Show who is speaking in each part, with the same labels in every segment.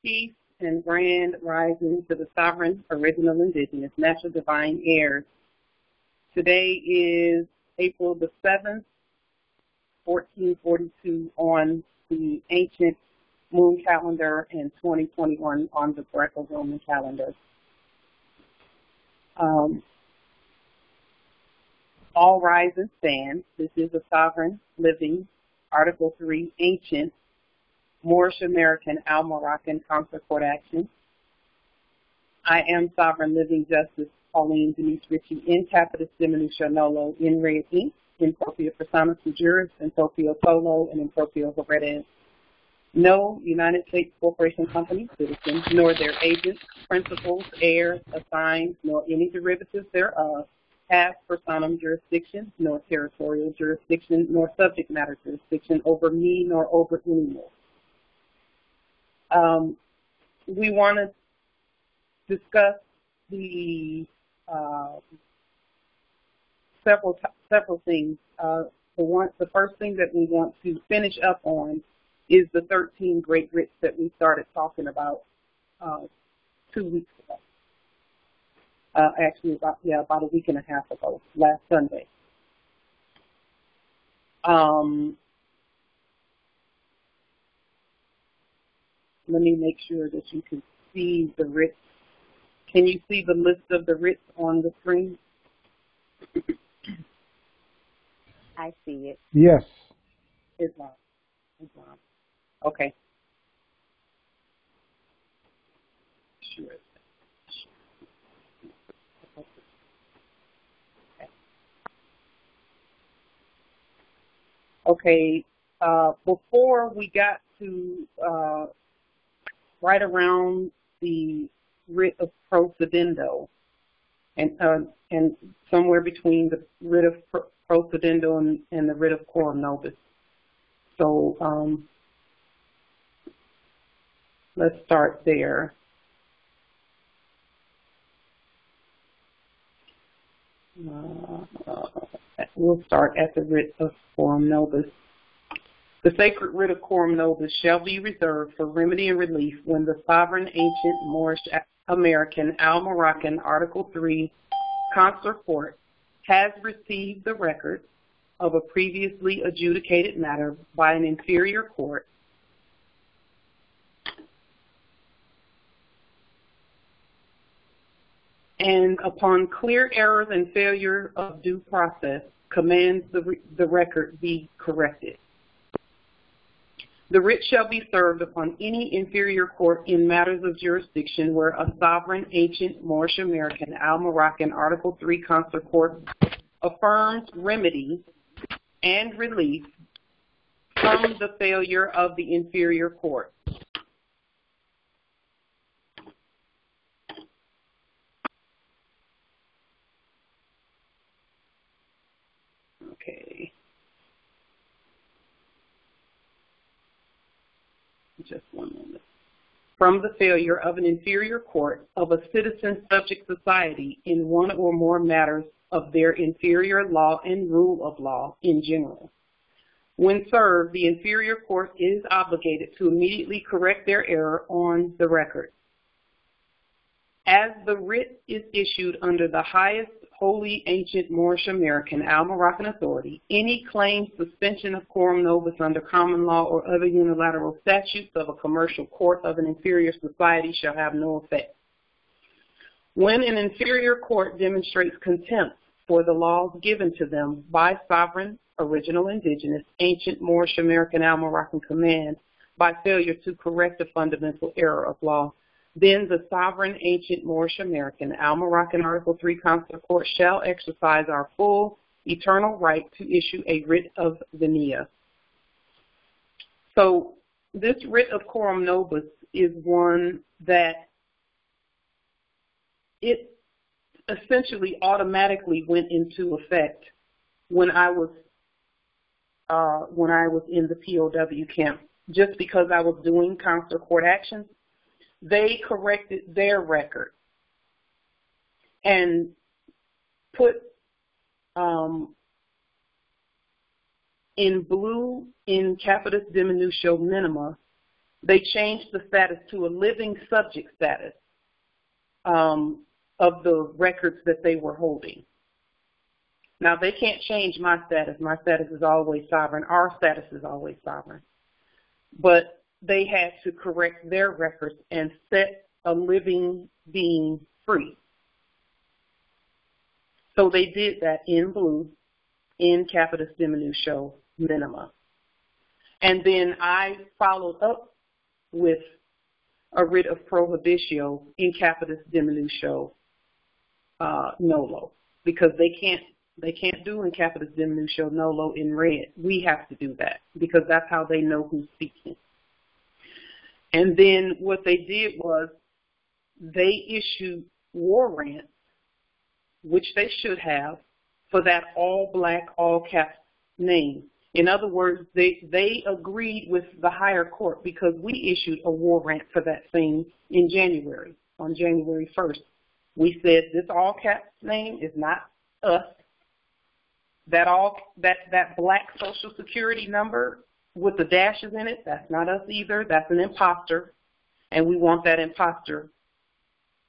Speaker 1: Peace and grand rising to the sovereign, original, indigenous, natural, divine heirs. Today is April the 7th, 1442 on the ancient moon calendar and 2021 on the Greco-Roman calendar. All rise and stand. This is a sovereign, living, Article 3, ancient, Moorish American, Moroccan consular court action. I am sovereign, living, justice, Pauline Dimiutio, in capitis, dimiutio, nolo, in re inc, in propria personam, juris, in proprio solo, and in proprio heredes. No United States corporation, company, citizens, nor their agents, principals, heirs, assigned, nor any derivatives thereof, have personam jurisdiction, nor territorial jurisdiction, nor subject matter jurisdiction over me, nor over any more. We want to discuss the several things. The first thing that we want to finish up on is the 13 great writs that we started talking about 2 weeks ago. Actually, about a week and a half ago, last Sunday. Let me make sure that you can see the writs. Can you see the list of the writs on the screen?
Speaker 2: I see it.
Speaker 3: Yes.
Speaker 1: It's on. It's on. Okay. Sure. Okay. Before we got to right around the writ of procedendo, and somewhere between the writ of procedendo and the writ of quorum nobis. So let's start there. We'll start at the writ of quorum nobis. The sacred writ of quorum nobis shall be reserved for remedy and relief when the sovereign, ancient, Moorish, American, Moroccan, Article 3, consular court has received the record of a previously adjudicated matter by an inferior court and upon clear errors and failure of due process commands the record be corrected. The writ shall be served upon any inferior court in matters of jurisdiction where a sovereign, ancient, Moorish American, Moroccan, Article 3 consular court affirms remedy and relief from the failure of the inferior court. Okay. Just one moment. From the failure of an inferior court of a citizen subject society in one or more matters of their inferior law and rule of law in general. When served, the inferior court is obligated to immediately correct their error on the record. As the writ is issued under the highest holy, ancient, Moorish American, Moroccan authority, any claimed suspension of quorum nobis under common law or other unilateral statutes of a commercial court of an inferior society shall have no effect. When an inferior court demonstrates contempt for the laws given to them by sovereign, original, indigenous, ancient, Moorish American, Moroccan command by failure to correct a fundamental error of law, then the sovereign, ancient, Moorish American, Moroccan, Article 3 consular court shall exercise our full, eternal right to issue a writ of venia. So this writ of quorum nobis is one that it essentially automatically went into effect when I was in the POW camp, just because I was doing consular court actions. They corrected their record and put in blue in capitis diminutio minima they changed the status to a living subject status of the records that they were holding. Now, they can't change my status. My status is always sovereign. Our status is always sovereign. But they had to correct their records and set a living being free. So they did that in blue, in capitis dimiutio minima. And then I followed up with a writ of prohibitio in capitis dimiutio nolo, because they can't do in capitis dimiutio nolo in red. We have to do that because that's how they know who's speaking. And then what they did was they issued warrants, which they should have, for that all black, all caps name. In other words, they agreed with the higher court because we issued a warrant for that thing in January, on January 1st. We said this all caps name is not us. That black social security number with the dashes in it, that's not us either. That's an imposter, and we want that imposter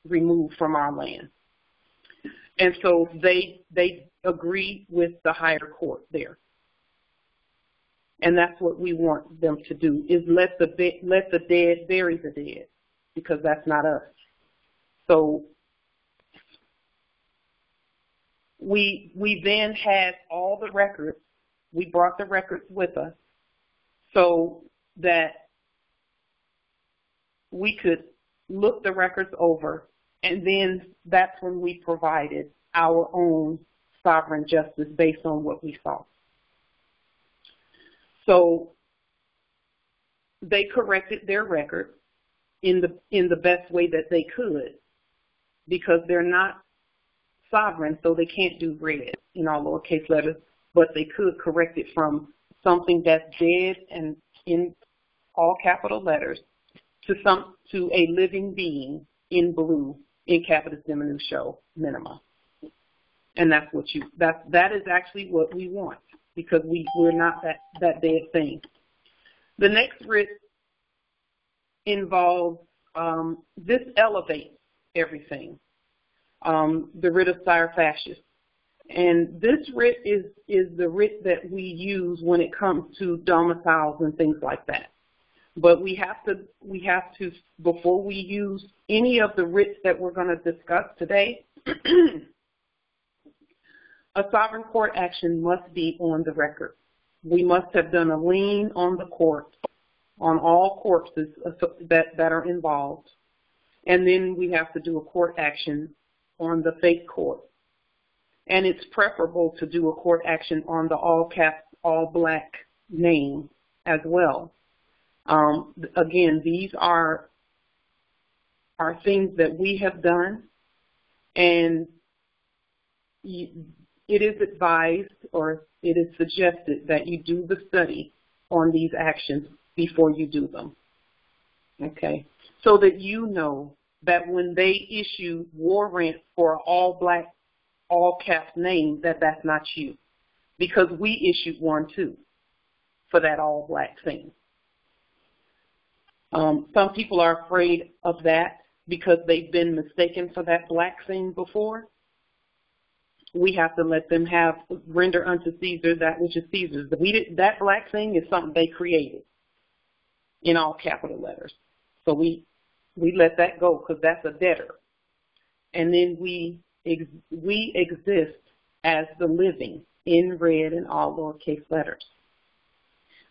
Speaker 1: removed from our land. And so they agreed with the higher court there. And that's what we want them to do, is let the dead bury the dead, because that's not us. So we then had all the records. We brought the records with us so that we could look the records over, and then that's when we provided our own sovereign justice based on what we saw. So they corrected their record in the best way that they could, because they're not sovereign, so they can't do red in all lowercase letters, but they could correct it from something that's dead and in all capital letters to a living being in blue in capitis dimiutio minima. And that's what that is actually what we want, because we're not that dead thing. The next writ involves, this elevates everything, the writ of Salvas. And this writ is the writ that we use when it comes to domiciles and things like that. But we have to, before we use any of the writs that we're going to discuss today, a sovereign court action must be on the record. We must have done a lien on the court, on all corpses that are involved. And then we have to do a court action on the fake court. And it's preferable to do a court action on the all caps, all black name as well. Again, these are things that we have done, and it is advised, or it is suggested, that you do the study on these actions before you do them, okay? So that you know that when they issue warrant for all black, all caps name, that's not you, because we issued one too for that all black thing. Some people are afraid of that because they've been mistaken for that black thing before. We have to let them render unto Caesar that which is Caesar's. That black thing is something they created in all capital letters. So we let that go because that's a debtor. And then we exist as the living in red in all lowercase letters.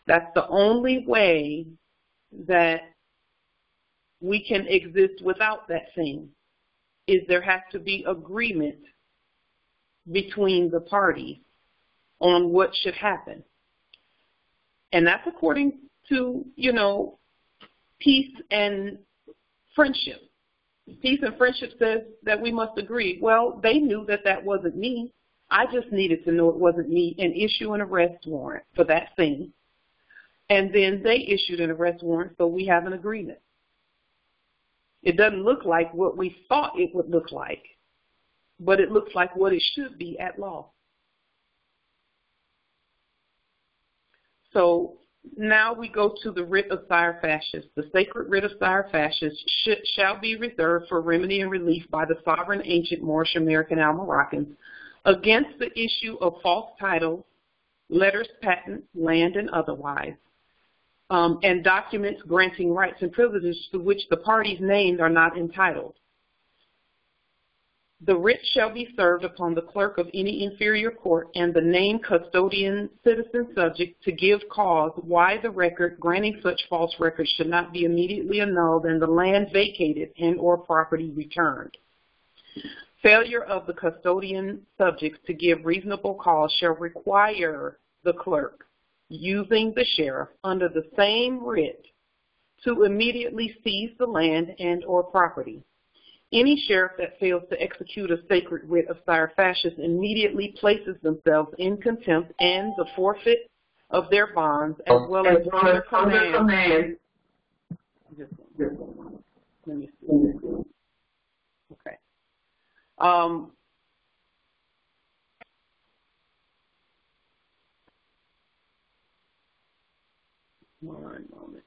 Speaker 1: That's the only way that we can exist without that thing, is there has to be agreement between the parties on what should happen. And that's according to, peace and friendship. Peace and friendship says that we must agree. Well, they knew that wasn't me. I just needed to know it wasn't me and issue an arrest warrant for that thing. And then they issued an arrest warrant, so we have an agreement. It doesn't look like what we thought it would look like, but it looks like what it should be at law. So Now we go to the writ of Salvas. The sacred writ of Salvas shall be reserved for remedy and relief by the sovereign ancient Moorish American Moroccans against the issue of false titles, letters patent, land and otherwise, and documents granting rights and privileges to which the parties named are not entitled. The writ shall be served upon the clerk of any inferior court and the named custodian citizen subject to give cause why the record granting such false records should not be immediately annulled and the land vacated and or property returned. Failure of the custodian subjects to give reasonable cause shall require the clerk, using the sheriff under the same writ, to immediately seize the land and or property. Any sheriff that fails to execute a sacred writ of Salvas immediately places themselves in contempt and the forfeit of their bonds as well as under command. Let me see. Okay. One moment.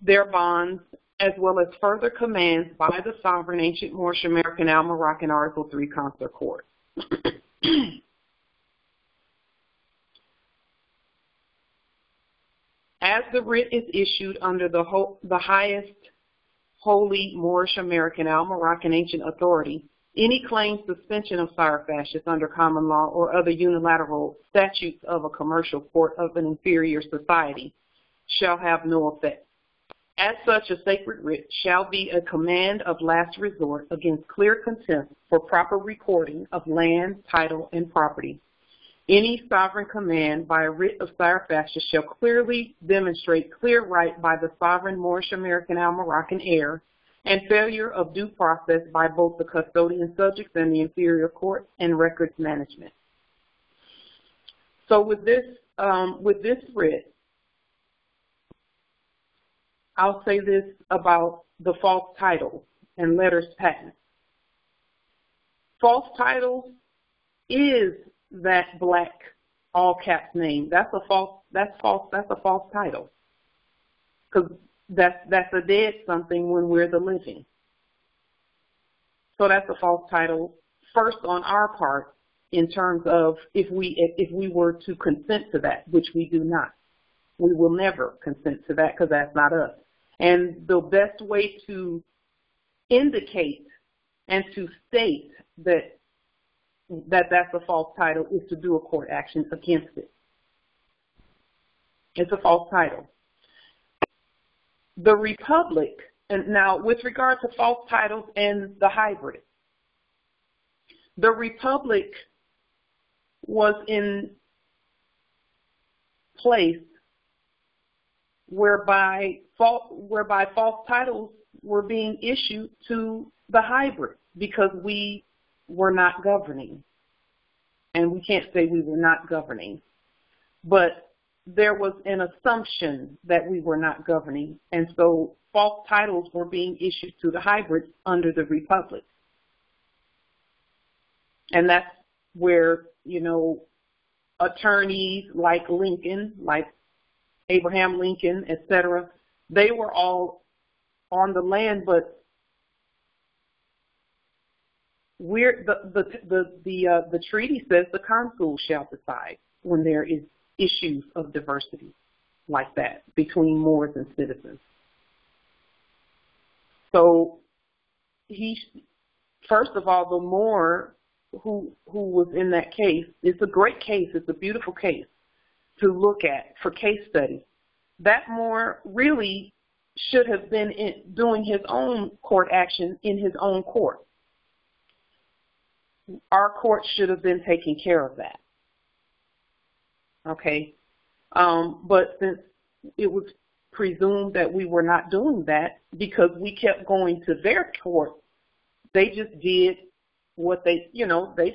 Speaker 1: Their bonds, as well as further commands by the sovereign ancient Moorish American Moroccan Article 3 Consular Court. As the writ is issued under the highest holy Moorish American Moroccan ancient authority, any claimed suspension of Salvas under common law or other unilateral statutes of a commercial court of an inferior society shall have no effect. As such, a sacred writ shall be a command of last resort against clear contempt for proper recording of land, title, and property. Any sovereign command by a writ of Salvas shall clearly demonstrate clear right by the sovereign Moorish American Moroccan heir and failure of due process by both the custodian subjects and the inferior court and records management. So with this writ, I'll say this about the false titles and letters patent. False titles is that black all caps name. That's a false title. Because that's a dead something when we're the living. So that's a false title first on our part in terms of if we were to consent to that, which we do not. We will never consent to that because that's not us. And the best way to indicate and to state that that's a false title is to do a court action against it. It's a false title. The Republic, and now with regard to false titles and the hybrid, the Republic was in place whereby false titles were being issued to the hybrid because we were not governing. And we can't say we were not governing. But there was an assumption that we were not governing. And so false titles were being issued to the hybrids under the Republic. And that's where, attorneys like Lincoln, like Abraham Lincoln, etc., they were all on the land, but the treaty says the consul shall decide when there is issues of diversity like that between Moors and citizens. So first of all, the Moor who was in that case, it's a great case, it's a beautiful case to look at for case study. That Moor really should have been doing his own court action in his own court. Our court should have been taking care of that. Okay? But since it was presumed that we were not doing that because we kept going to their court, they just did what they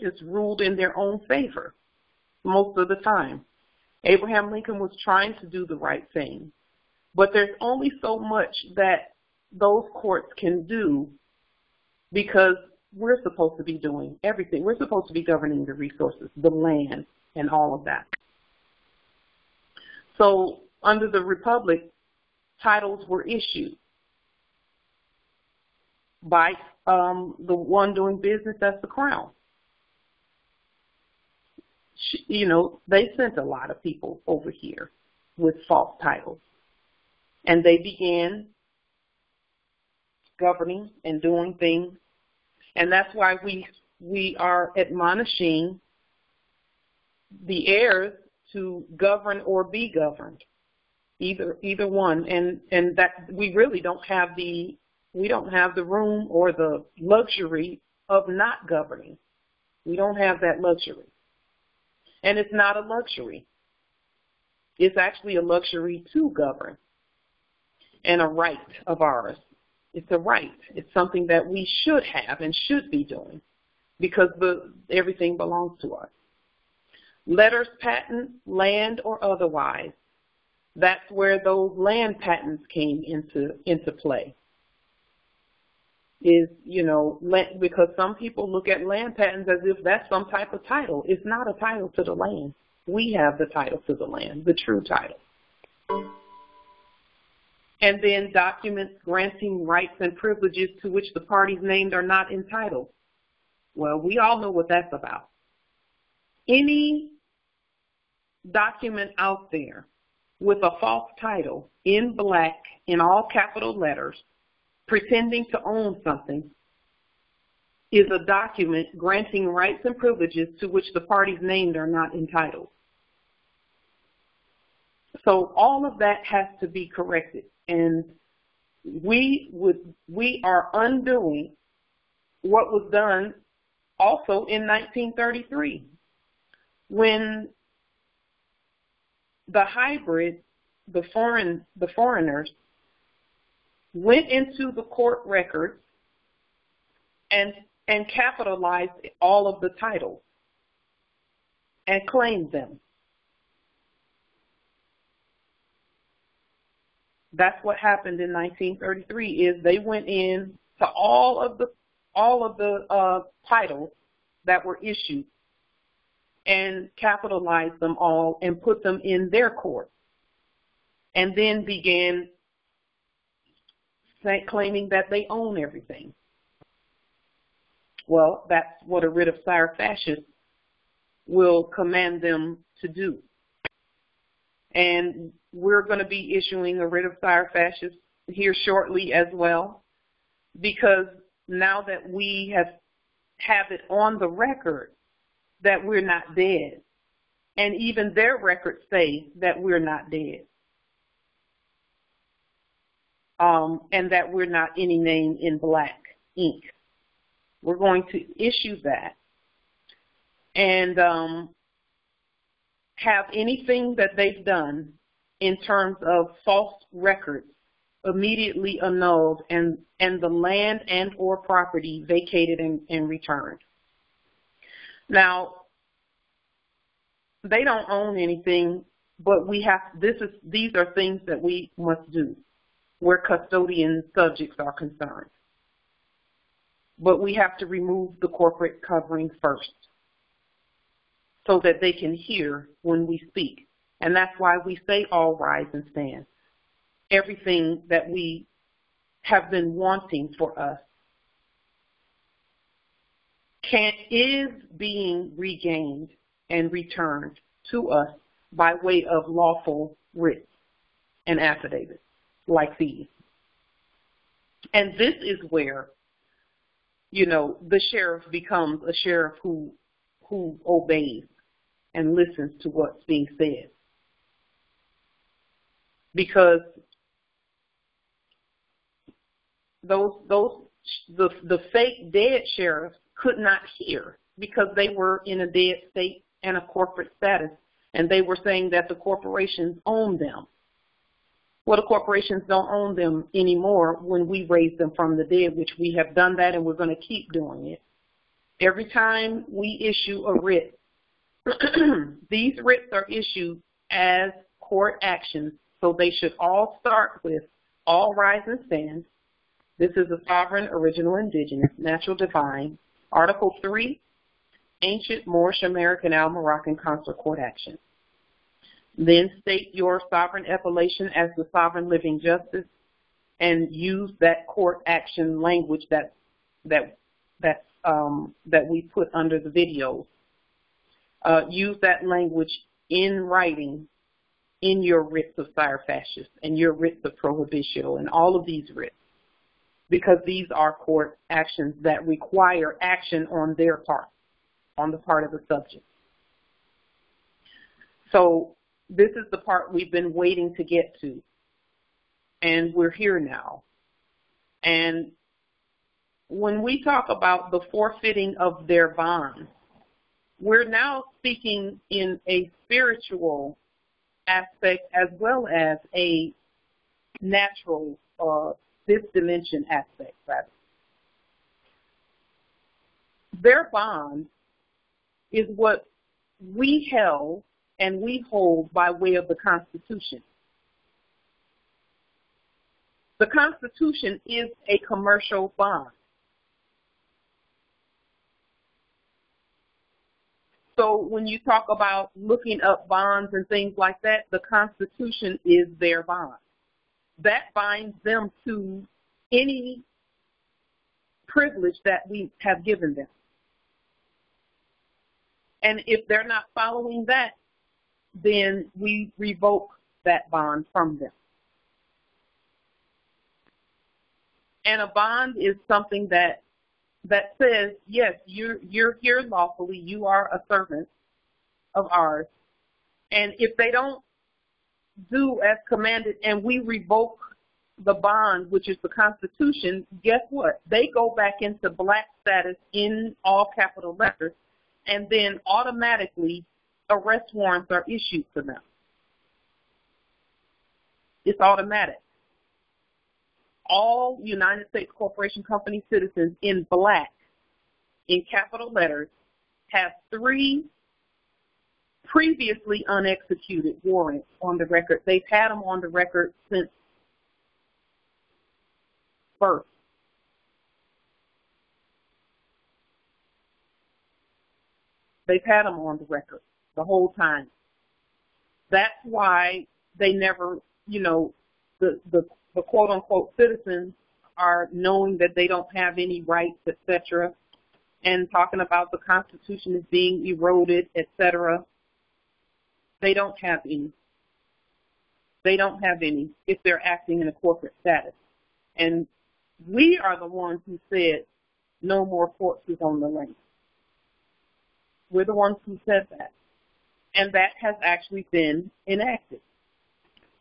Speaker 1: just ruled in their own favor most of the time. Abraham Lincoln was trying to do the right thing, But there's only so much that those courts can do because we're supposed to be doing everything. We're supposed to be governing the resources, the land, and all of that. So under the Republic, titles were issued by the one doing business as the Crown. You know, they sent a lot of people over here with false titles. And they began governing and doing things. And that's why we are admonishing the heirs to govern or be governed, either one. And that we really don't have the room or the luxury of not governing. We don't have that luxury. And it's not a luxury. It's actually a luxury to govern and a right of ours. It's a right. It's something that we should have and should be doing because everything belongs to us. Letters patent, land or otherwise, that's where those land patents came into play. Is, you know, because some people look at land patents as if that's some type of title. It's not a title to the land. We have the title to the land, the true title. And then documents granting rights and privileges to which the parties named are not entitled. Well, we all know what that's about. Any document out there with a false title in black, in all capital letters, pretending to own something, is a document granting rights and privileges to which the parties named are not entitled. So all of that has to be corrected. And we are undoing what was done also in 1933 when the hybrid, the foreigners, went into the court records and capitalized all of the titles and claimed them. That's what happened in 1933. Is they went in to all of the titles that were issued and capitalized them all and put them in their court, and then began claiming that they own everything. Well, that's what a writ of Salvas will command them to do. And we're going to be issuing a writ of Salvas here shortly as well, because now that we have it on the record that we're not dead, and even their records say that we're not dead, and that we're not any name in black ink. We're going to issue that and have anything that they've done in terms of false records immediately annulled and the land and or property vacated and returned. Now, they don't own anything, but these are things that we must do where custodian subjects are concerned. But we have to remove the corporate covering first so that they can hear when we speak. And that's why we say all rise and stand. Everything that we have been wanting for us is being regained and returned to us by way of lawful writs and affidavits like these. And this is where, you know, the sheriff becomes a sheriff who obeys and listens to what's being said. Because the fake dead sheriffs could not hear because they were in a dead state and a corporate status, and they were saying that the corporations own them. Well, the corporations don't own them anymore when we raise them from the dead, which we have done that, and we're going to keep doing it. Every time we issue a writ, these writs are issued as court actions So they should all start with all rise and stand. This is a sovereign, original, indigenous, natural, divine. Article 3, ancient Moorish, American, Moroccan consular court action. Then state your sovereign appellation as the sovereign living justice and use that court action language that we put under the videos. Use that language in writing in your writs of sire fascis and your writs of prohibitio and all of these writs, because these are court actions that require action on their part, on the part of the subject. So this is the part we've been waiting to get to, and we're here now. And when we talk about the forfeiting of their bonds, we're now speaking in a spiritual aspect as well as a natural, this dimension aspect, rather. Their bond is what we held and we hold by way of the Constitution. The Constitution is a commercial bond. So when you talk about looking up bonds and things like that, the Constitution is their bond. That binds them to any privilege that we have given them. And if they're not following that, then we revoke that bond from them. And a bond is something that says, yes, you're here lawfully, you are a servant of ours. And if they don't do as commanded and we revoke the bond, which is the Constitution, guess what? They go back into black status in all capital letters, and then automatically arrest warrants are issued for them. It's automatic. All United States corporation company citizens in black, in capital letters, have 3 previously unexecuted warrants on the record. They've had them on the record since birth. They've had them on the record the whole time. That's why they never, the quote-unquote citizens are knowing that they don't have any rights, etc., and talking about the Constitution is being eroded, etc. They don't have any. They don't have any if they're acting in a corporate status. And we are the ones who said no more corpses on the land. We're the ones who said that. And that has actually been enacted.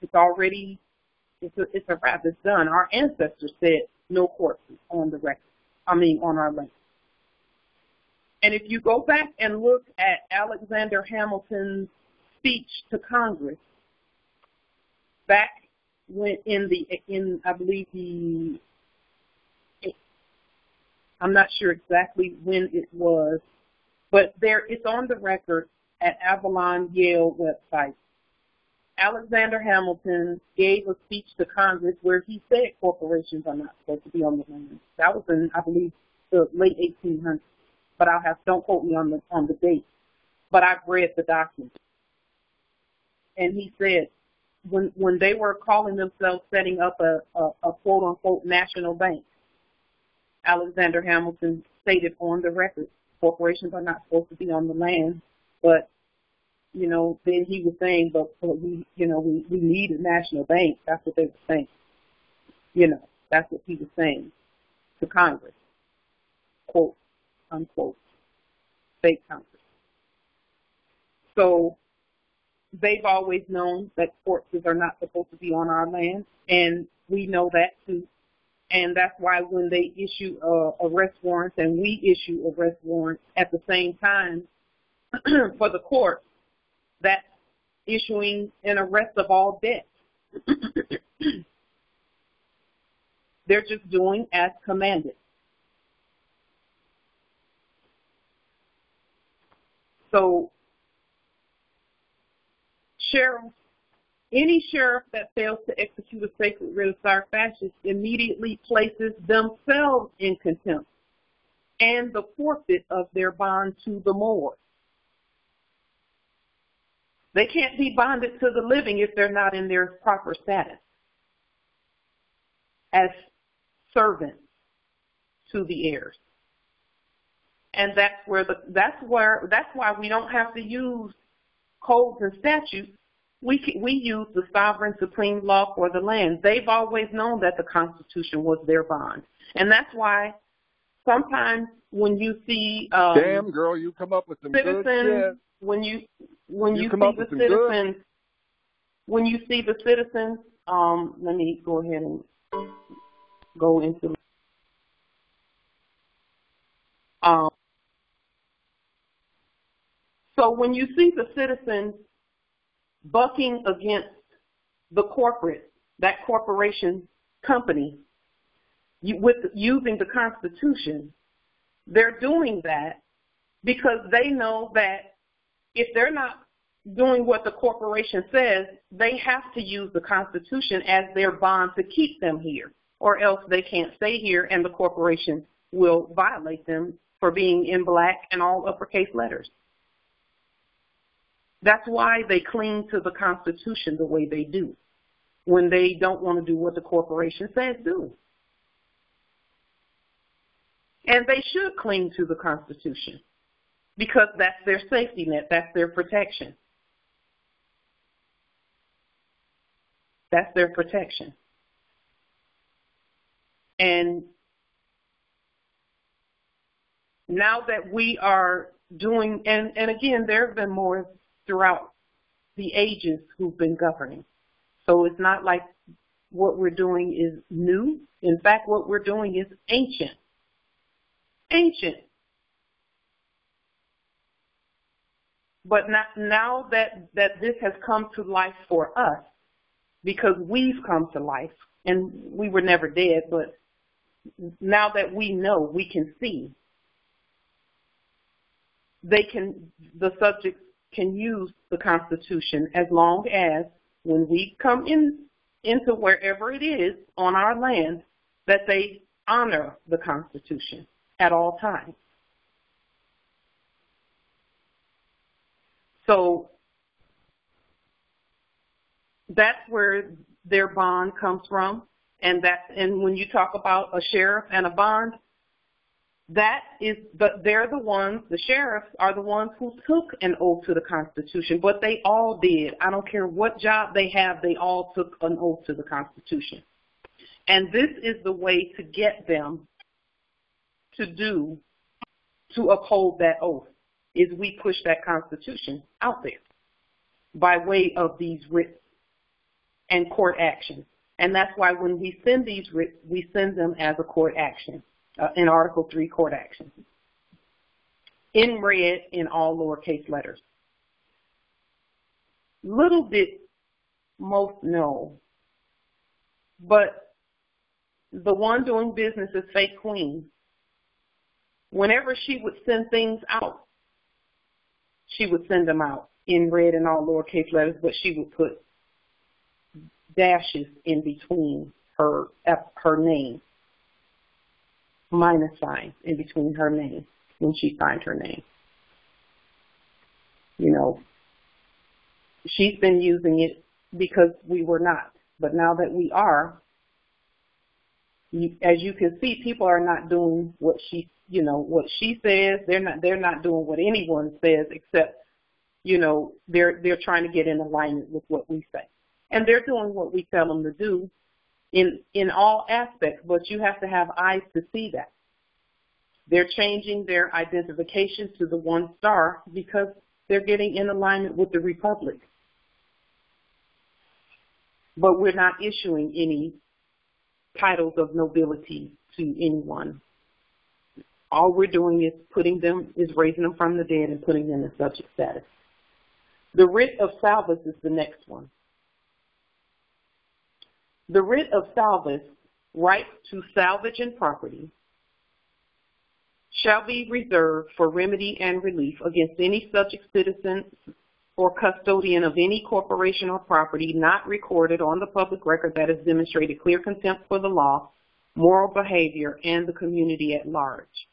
Speaker 1: It's already, it's a wrap, it's done. Our ancestors said no corpses on the record, on our land. And if you go back and look at Alexander Hamilton's speech to Congress, back when I believe I'm not sure exactly when it was, but it's on the record at Avalon Yale website. Alexander Hamilton gave a speech to Congress where he said corporations are not supposed to be on the land. That was in, I believe, the late 1800s. But don't quote me on the date. But I've read the document. And he said when they were calling themselves setting up a quote unquote national bank, Alexander Hamilton stated on the record, corporations are not supposed to be on the land. But then he was saying, but we need a national bank. That's what they were saying. That's what he was saying to Congress, quote unquote, fake Congress. So they've always known that corpses are not supposed to be on our land, and we know that too. And that's why when they issue arrest warrants and we issue arrest warrants at the same time for the court, that's issuing an arrest of all debt. They're just doing as commanded. So sheriffs Any sheriff that fails to execute a sacred writ of Salvas immediately places themselves in contempt and the forfeit of their bond to the Moor. They can't be bonded to the living if they're not in their proper status as servants to the heirs. And that's why we don't have to use codes and statutes. We use the sovereign supreme law for the land. They've always known that the Constitution was their bond. And that's why sometimes when you see
Speaker 3: damn girl, you come up with some
Speaker 1: citizens,
Speaker 3: good shit.
Speaker 1: when you see the citizens, let me go ahead and go into so when you see the citizens bucking against the that corporation company, with using the Constitution, they're doing that because they know that if they're not doing what the corporation says, they have to use the Constitution as their bond to keep them here, or else they can't stay here and the corporation will violate them for being in black and all uppercase letters. That's why they cling to the Constitution the way they do when they don't want to do what the corporation says do. And they should cling to the Constitution because that's their safety net, that's their protection. That's their protection. And now that we are doing, and again, there have been more throughout the ages who've been governing. So it's not like what we're doing is new. In fact, what we're doing is ancient. Ancient. But now that this has come to life for us, because we've come to life, and we were never dead, but now that we know, we can see, the subjects can use the Constitution as long as when we come into wherever it is on our land, that they honor the Constitution at all times. So that's where their bond comes from, and when you talk about a sheriff and a bond, they're the ones, the sheriffs are the ones who took an oath to the Constitution, but they all did. I don't care what job they have, they all took an oath to the Constitution. And this is the way to get them to uphold that oath, is we push that Constitution out there by way of these writs and court actions. And that's why when we send these writs, we send them as a court action. In Article 3 court action, in red in all lowercase letters. Little did most know, but the one doing business as Fake Queen, whenever she would send things out, she would send them out in red in all lowercase letters, but she would put dashes in between her name. Minus sign in between her name when she signed her name. You know, she's been using it because we were not. But now that we are, as you can see, people are not doing what she says. They're not doing what anyone says, except, they're trying to get in alignment with what we say. And they're doing what we tell them to do in all aspects, but you have to have eyes to see that. They're changing their identification to the one star because they're getting in alignment with the Republic. But we're not issuing any titles of nobility to anyone. All we're doing is raising them from the dead and putting them in subject status. The Writ of Salvas is the next one. The Writ of Salvas, right to salvage and property, shall be reserved for remedy and relief against any subject citizen or custodian of any corporation or property not recorded on the public record that has demonstrated clear contempt for the law, moral behavior, and the community at large.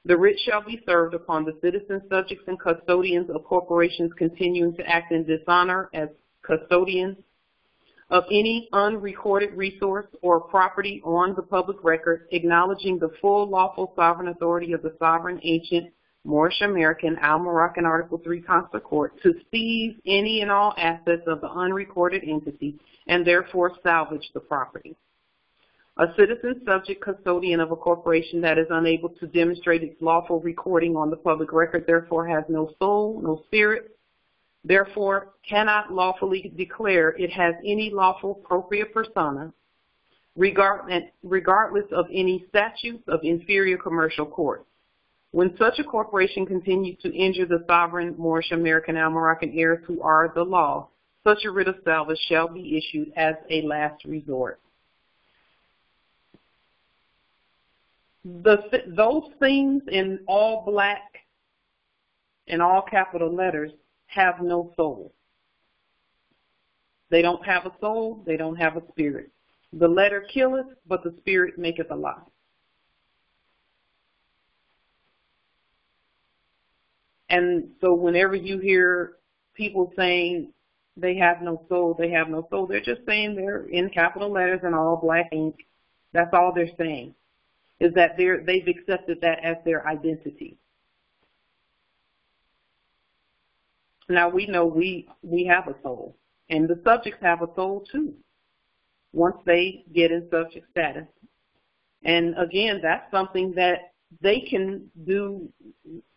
Speaker 1: The writ shall be served upon the citizens, subjects, and custodians of corporations continuing to act in dishonor as custodians of any unrecorded resource or property on the public record, acknowledging the full lawful sovereign authority of the sovereign, ancient, Moorish American, Moroccan Article 3 Consular Court to seize any and all assets of the unrecorded entity and therefore salvage the property. A citizen, subject, custodian of a corporation that is unable to demonstrate its lawful recording on the public record therefore has no soul, no spirit, therefore cannot lawfully declare it has any lawful propria persona, regardless of any statutes of inferior commercial courts. When such a corporation continues to injure the sovereign Moorish American Moroccan heirs who are the law, such a writ of salvas shall be issued as a last resort. Those things in all black and all capital letters have no soul. They don't have a soul. They don't have a spirit. The letter killeth, but the spirit maketh alive. And so whenever you hear people saying they have no soul, they have no soul, they're just saying they're in capital letters and all black ink. That's all they're saying, is that they've accepted that as their identity. Now we know we have a soul, and the subjects have a soul too, once they get in subject status. And again, that's something that they can do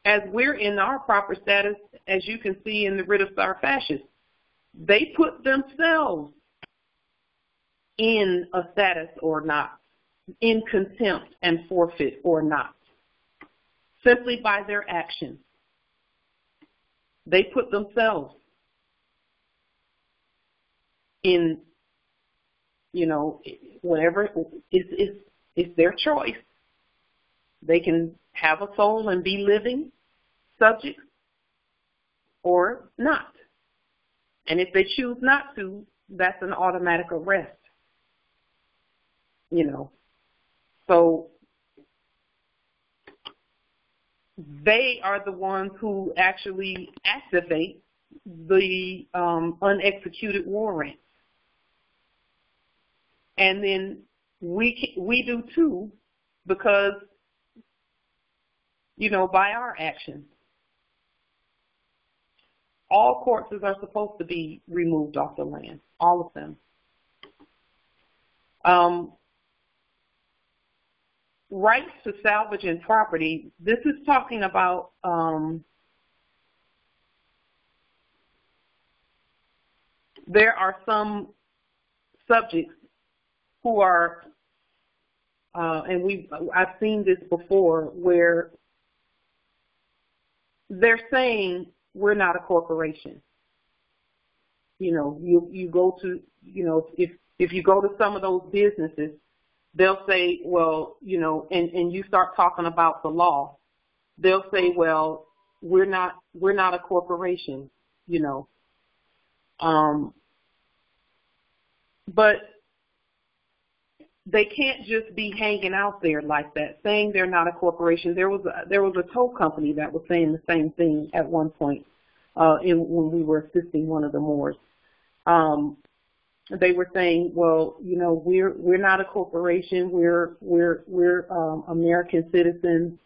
Speaker 1: as we're in our proper status, as you can see in the Writ of Salvas. They put themselves in a status or not, in contempt and forfeit or not, simply by their actions. They put themselves in, whatever is their choice. They can have a soul and be living subjects or not. And if they choose not to, that's an automatic arrest. So they are the ones who actually activate the unexecuted warrants. And then we do too, because, by our actions. All corpses are supposed to be removed off the land, all of them. Rights to salvage and property, this is talking about there are some subjects who are, and I've seen this before, where they're saying we're not a corporation. You go to, if you go to some of those businesses, they'll say, well, and you start talking about the law, they'll say, well, we're not a corporation, but they can't just be hanging out there like that, saying they're not a corporation. There was a tow company that was saying the same thing at one point when we were assisting one of the Moors. They were saying, well, we're not a corporation. We're American citizens,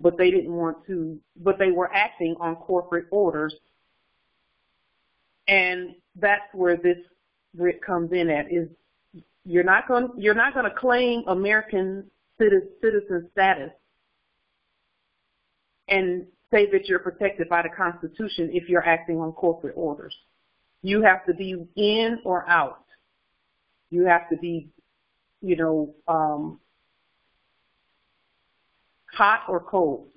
Speaker 1: but they didn't want to. But they were acting on corporate orders, and that's where this writ comes in at. Is you're not going to claim American citizen status and say that you're protected by the Constitution if you're acting on corporate orders. You have to be in or out. You have to be, hot or cold.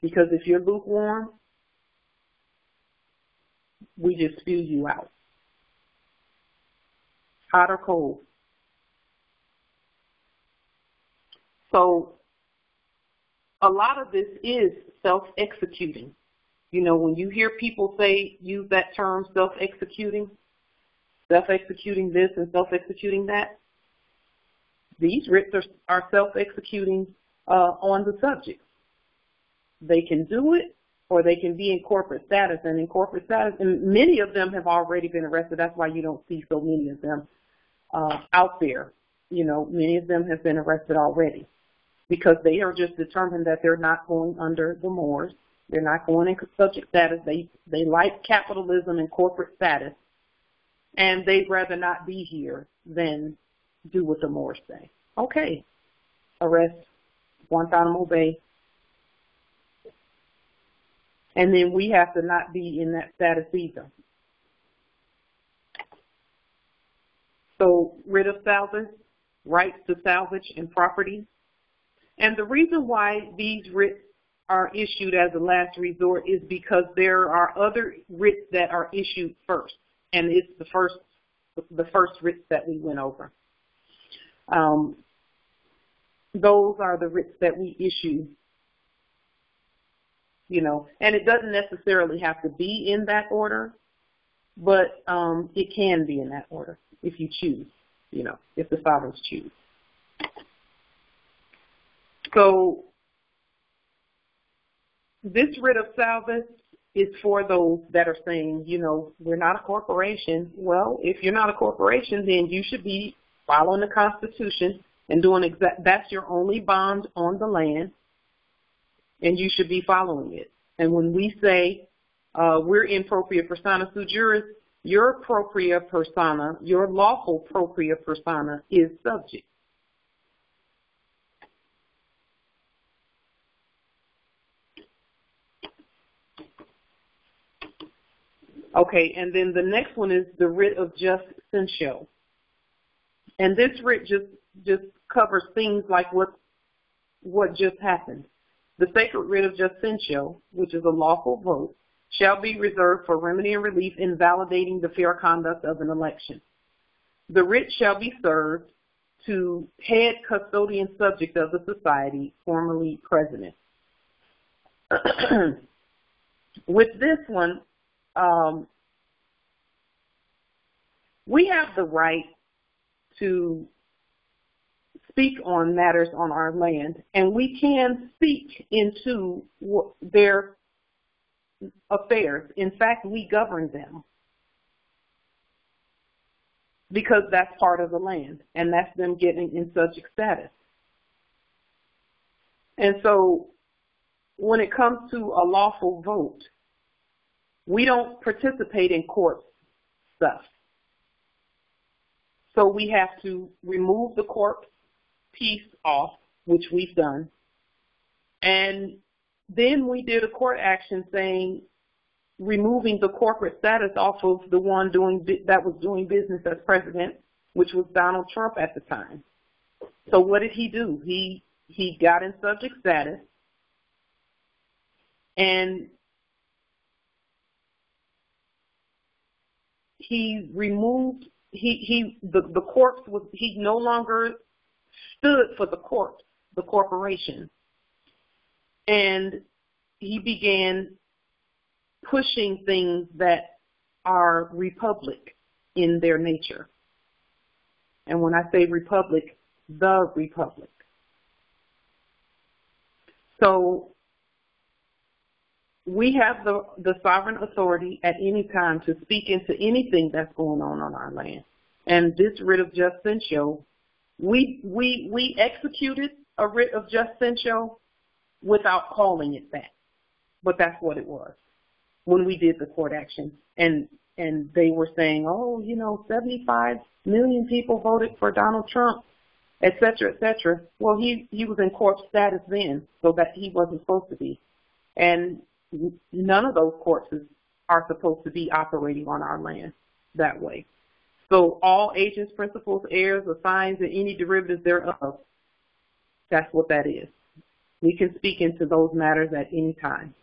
Speaker 1: Because if you're lukewarm, we just spew you out. Hot or cold. So a lot of this is self-executing. You know, when you hear people use that term self-executing this and self-executing that, these writs are self-executing on the subject. They can do it, or they can be in corporate status. And in corporate status, and many of them have already been arrested. That's why you don't see so many of them out there. You know, many of them have been arrested already because they are just determined that they're not going under the Moors. They're not going in subject status. They like capitalism and corporate status, and they'd rather not be here than do what the Moors say. Okay, arrest, Guantanamo Bay. And then we have to not be in that status either. So, writ of salvas, rights to salvage and property. And the reason why these writs are issued as a last resort is because there are other writs that are issued first. And it's the first writs that we went over. Those are the writs that we issue. You know, and it doesn't necessarily have to be in that order, but it can be in that order if you choose, you know, if the sovereigns choose. So this writ of salvas is for those that are saying, you know, we're not a corporation. Well, if you're not a corporation, then you should be following the Constitution and doing that's your only bond on the land. And you should be following it. And when we say we're in propria persona sui juris, your propria persona, your lawful propria persona is subject. Okay, and then the next one is the writ of justise. And this writ just covers things like what just happened. The sacred writ of justise, which is a lawful vote, shall be reserved for remedy and relief in validating the fair conduct of an election. The writ shall be served to head custodian subject of the society, formerly president. With this one, we have the right to speak on matters on our land, and we can speak into their affairs. In fact, we govern them because that's part of the land, and that's them getting in subject status. And so when it comes to a lawful vote, we don't participate in court stuff. So we have to remove the court piece off, which we've done. And then we did a court action saying, removing the corporate status off of the one that was doing business as president, which was Donald Trump at the time. So what did he do? He got in subject status, and he removed the corpse was he no longer stood for the corporation, and he began pushing things that are republic in their nature. And when I say republic, the republic. So we have the sovereign authority at any time to speak into anything that's going on our land. And this writ of justise, we executed a writ of justise without calling it that. But that's what it was when we did the court action. And they were saying, 75 million people voted for Donald Trump, et cetera, et cetera. Well, he was in court status then, so that he wasn't supposed to be. And none of those courts are supposed to be operating on our land that way. So all agents, principals, heirs, assigns, and any derivatives thereof, that's what that is. We can speak into those matters at any time.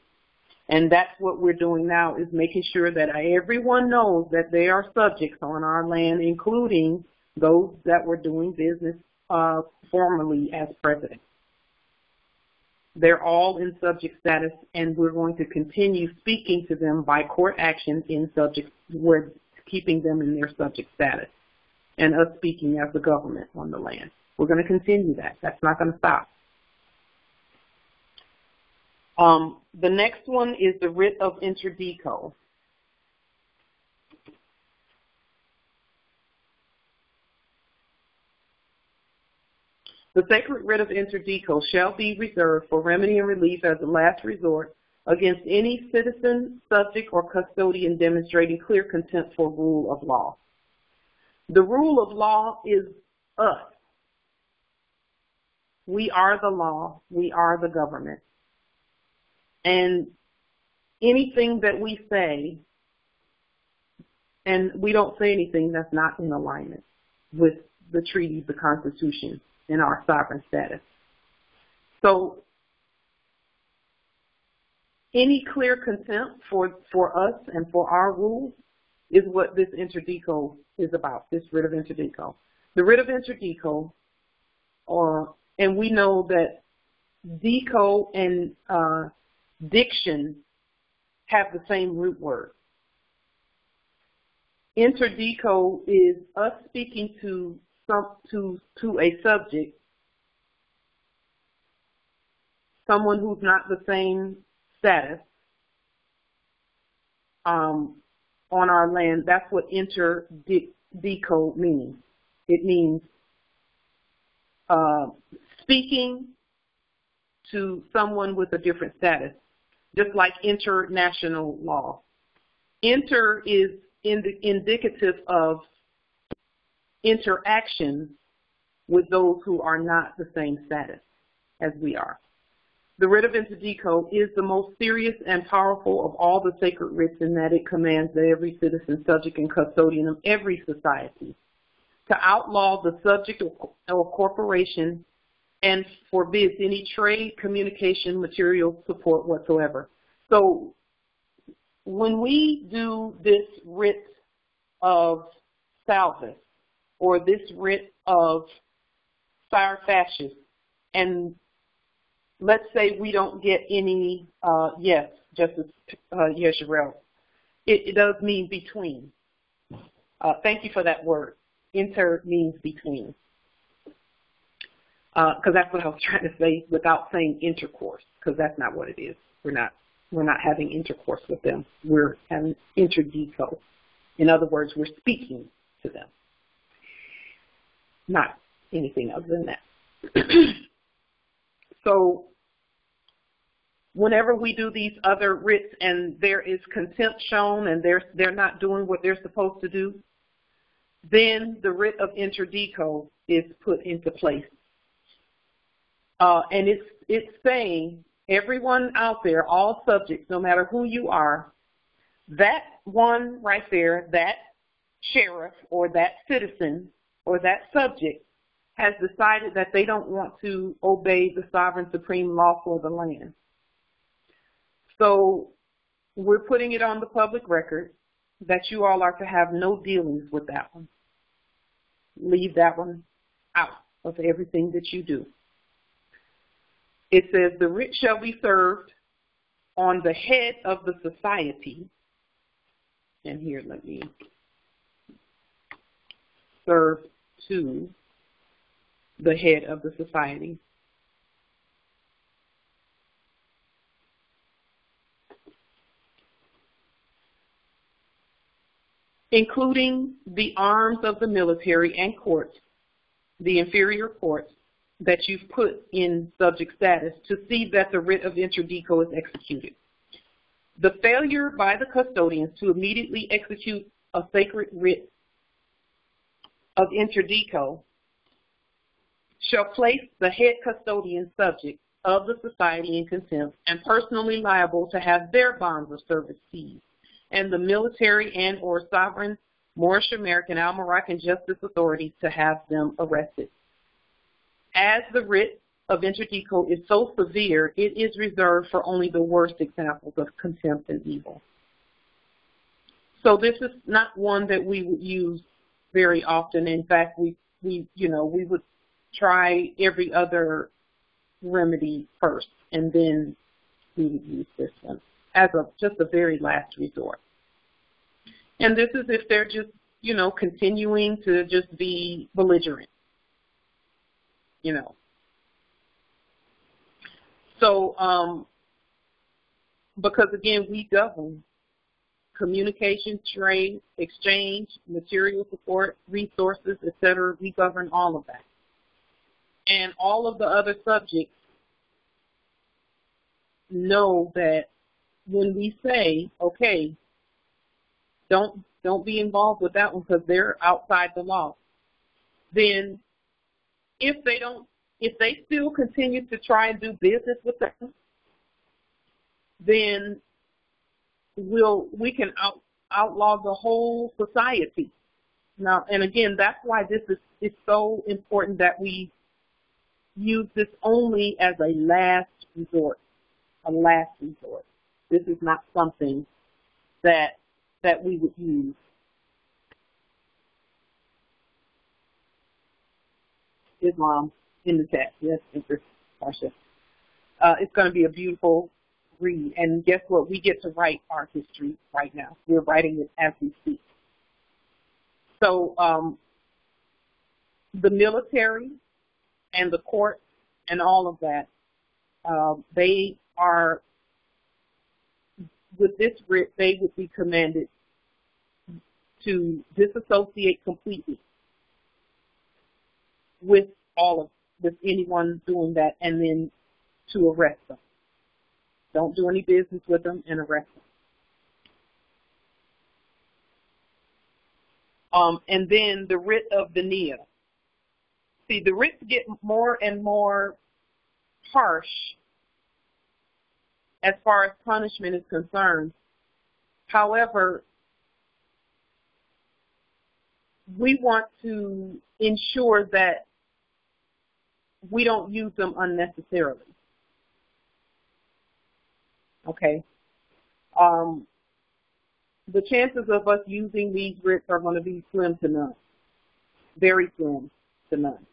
Speaker 1: And that's what we're doing now, is making sure that everyone knows that they are subjects on our land, including those that were doing business formerly as president. They're all in subject status, and we're going to continue speaking to them by court action in subject, we're keeping them in their subject status, and us speaking as the government on the land. We're going to continue that. That's not going to stop. The next one is the writ of interdico. The sacred writ of interdico shall be reserved for remedy and relief as a last resort against any citizen, subject, or custodian demonstrating clear contempt for rule of law. The rule of law is us. We are the law. We are the government. And anything that we say, and we don't say anything that's not in alignment with the treaties, the Constitution, and our sovereign status. So any clear contempt for us and for our rules is what this interdico is about, this writ of interdico. The writ of interdico, and we know that dico and diction have the same root word. Interdico is us speaking to a subject, someone who's not the same status on our land. That's what interdico means. It means speaking to someone with a different status, just like international law. Inter is indicative of interaction with those who are not the same status as we are. The writ of interdico is the most serious and powerful of all the sacred writs in that it commands that every citizen, subject, and custodian of every society to outlaw the subject or corporation and forbids any trade, communication, material support whatsoever. So when we do this writ of salvas, or this writ of fire fascist, and let's say we don't get any yes, Justice Yesharel, it does mean between. Thank you for that word. Inter means between. Because that's what I was trying to say without saying intercourse, because that's not what it is. We're not having intercourse with them. We're having interdico. In other words, we're speaking to them. Not anything other than that. So whenever we do these other writs and there is contempt shown and they're not doing what they're supposed to do, then the writ of interdico is put into place. And it's saying, everyone out there, all subjects, no matter who you are, that one right there, that sheriff or that citizen or that subject has decided that they don't want to obey the sovereign supreme law for the land. So we're putting it on the public record that you all are to have no dealings with that one. Leave that one out of everything that you do. It says the writ shall be served on the head of the society. And here, let me serve to the head of the society. Including the arms of the military and courts, the inferior courts that you've put in subject status, to see that the writ of interdico is executed. The failure by the custodians to immediately execute a sacred writ of interdico shall place the head custodian subject of the society in contempt and personally liable to have their bonds of service seized, and the military and or sovereign Moorish American Moroccan justice authorities to have them arrested. As the writ of interdico is so severe, it is reserved for only the worst examples of contempt and evil. So this is not one that we would use very often. In fact, we would try every other remedy first, and then we would use this one as just a very last resort. And this is if they're just, continuing to just be belligerent, So, because again, we govern communication, trade, exchange, material support, resources, etc. We govern all of that. And all of the other subjects know that when we say, okay, don't be involved with that one because they're outside the law, then if they still continue to try and do business with them, then we can outlaw the whole society. Now, and again, that's why this is so important that we use this only as a last resort. A last resort. This is not something that we would use. Islam in the text. Yes, Parsha. It's going to be a beautiful read. And guess what? We get to write our history right now. We're writing it as we speak. So the military and the court and all of that, they are, with this writ, they would be commanded to disassociate completely with anyone doing that, and then to arrest them. Don't do any business with them and arrest them. And then the writ of anye. See, the writs get more and more harsh as far as punishment is concerned. However, we want to ensure that we don't use them unnecessarily. Okay? The chances of us using these writs are going to be slim to none. Very slim to none.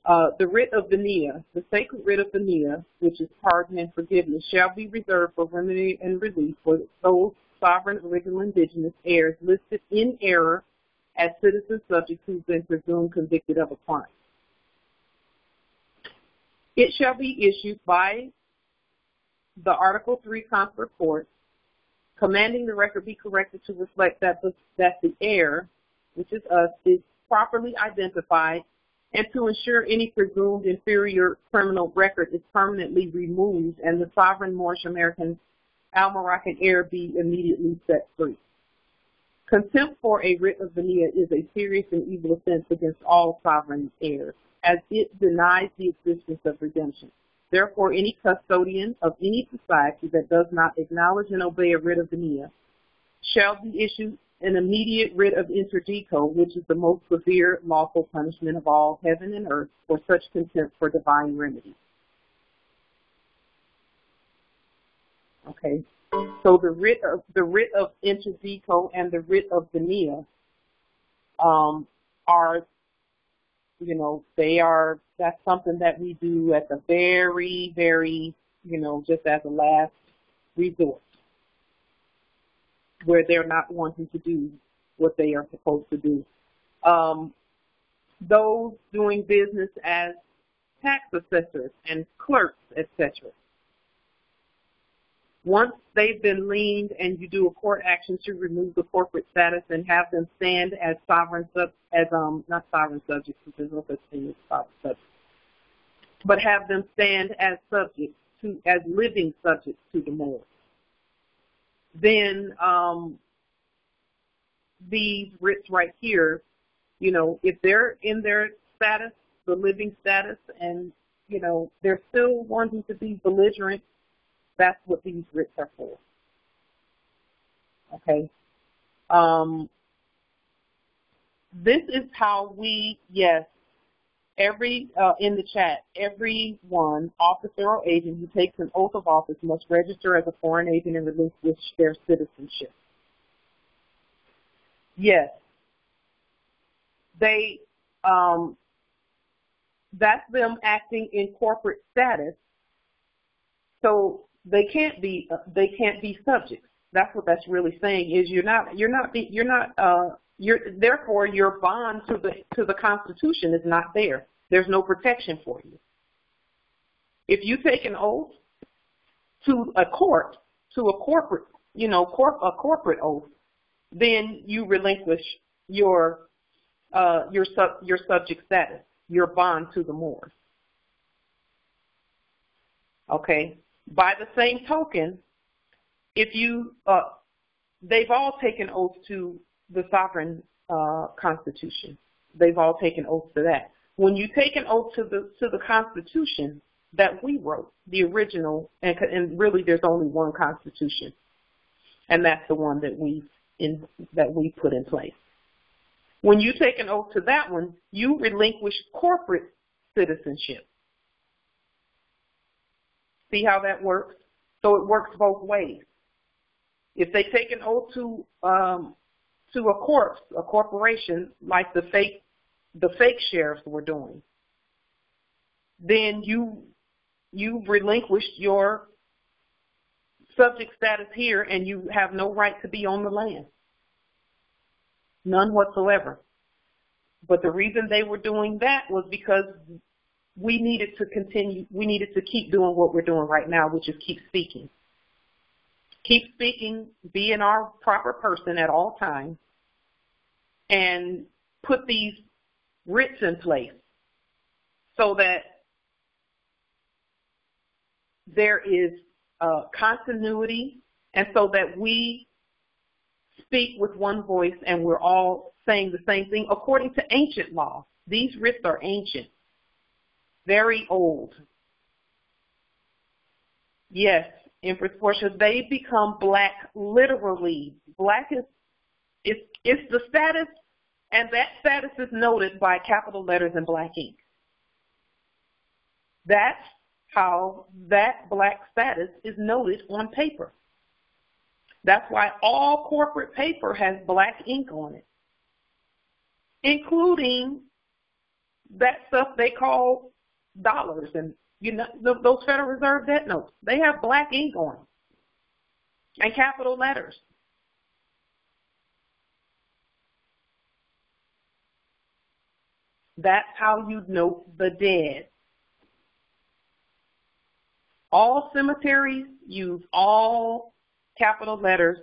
Speaker 1: The writ of anye, the sacred writ of anye, which is pardon and forgiveness, shall be reserved for remedy and relief for those sovereign original indigenous heirs listed in error as citizen subjects who've been presumed convicted of a crime. It shall be issued by the Article 3 consular court, commanding the record be corrected to reflect that the heir, which is us, is properly identified, and to ensure any presumed inferior criminal record is permanently removed and the sovereign Moorish American Moroccan heir be immediately set free. Contempt for a writ of anye is a serious and evil offense against all sovereign heirs, as it denies the existence of redemption. Therefore, any custodian of any society that does not acknowledge and obey a writ of anye shall be issued an immediate writ of interdicto, which is the most severe lawful punishment of all heaven and earth for such contempt for divine remedy. Okay, so the writ of interdicto and the writ of anye are, that's something that we do at the very, very, just as a last resort, where they're not wanting to do what they are supposed to do. Those doing business as tax assessors and clerks, etc. Once they've been liened and you do a court action to remove the corporate status and have them stand as not sovereign subjects, because there's no such thing as sovereign subjects, but have them stand as subjects as living subjects to the Moors. Then these writs right here, if they're in their status, the living status, and, they're still wanting to be belligerent, that's what these writs are for. Okay? This is how we, yes, in the chat, everyone, officer or agent who takes an oath of office must register as a foreign agent and relinquish their citizenship. Yes. that's them acting in corporate status. So they can't be subjects. That's what that's really saying, is therefore your bond to the Constitution is not there. There's no protection for you. If you take an oath to a corporate oath, then you relinquish your subject status, your bond to the Moors. Okay. By the same token, if you they've all taken oath to the sovereign Constitution. They've all taken oath to that. When you take an oath to the Constitution that we wrote, the original, and really there's only one Constitution, and that's the one that we put in place. When you take an oath to that one, you relinquish corporate citizenship. See how that works? So it works both ways. If they take an oath to a corporation, like the fake sheriffs were doing, then you relinquished your subject status here, and you have no right to be on the land. None whatsoever. But the reason they were doing that was because we needed to keep doing what we're doing right now, which is keep speaking. Keep speaking, be in our proper person at all times, and put these writs in place so that there is continuity, and so that we speak with one voice and we're all saying the same thing according to ancient law. These writs are ancient, very old. Yes, Empress Portia, they become black literally. Black is the status, and that status is noted by capital letters and black ink. That's how that black status is noted on paper. That's why all corporate paper has black ink on it, including that stuff they call dollars and those Federal Reserve debt notes. They have black ink on them and capital letters. That's how you note the dead. All cemeteries use all capital letters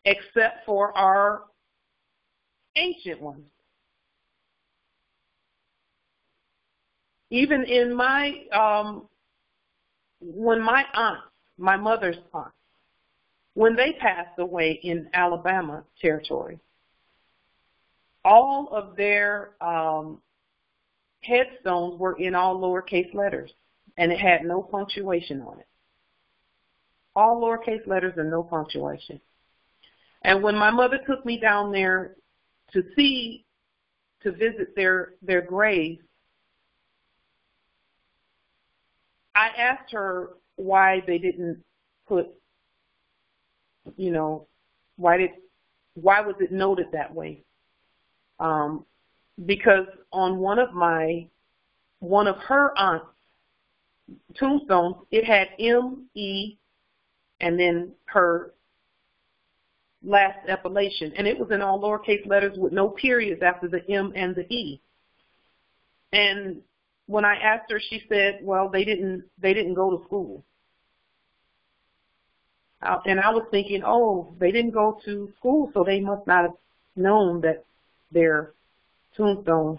Speaker 1: except for our ancient ones. Even in when my aunts, my mother's aunts, when they passed away in Alabama territory, all of their headstones were in all lowercase letters, and it had no punctuation on it. All lowercase letters and no punctuation. And when my mother took me down there to visit their graves, I asked her why they didn't put, why was it noted that way? Because on one of her aunt's tombstones, it had M.E. and then her last appellation, and it was in all lowercase letters with no periods after the M and the E. And when I asked her, she said, well, they didn't go to school. And I was thinking, oh, they didn't go to school, so they must not have known that their tombstone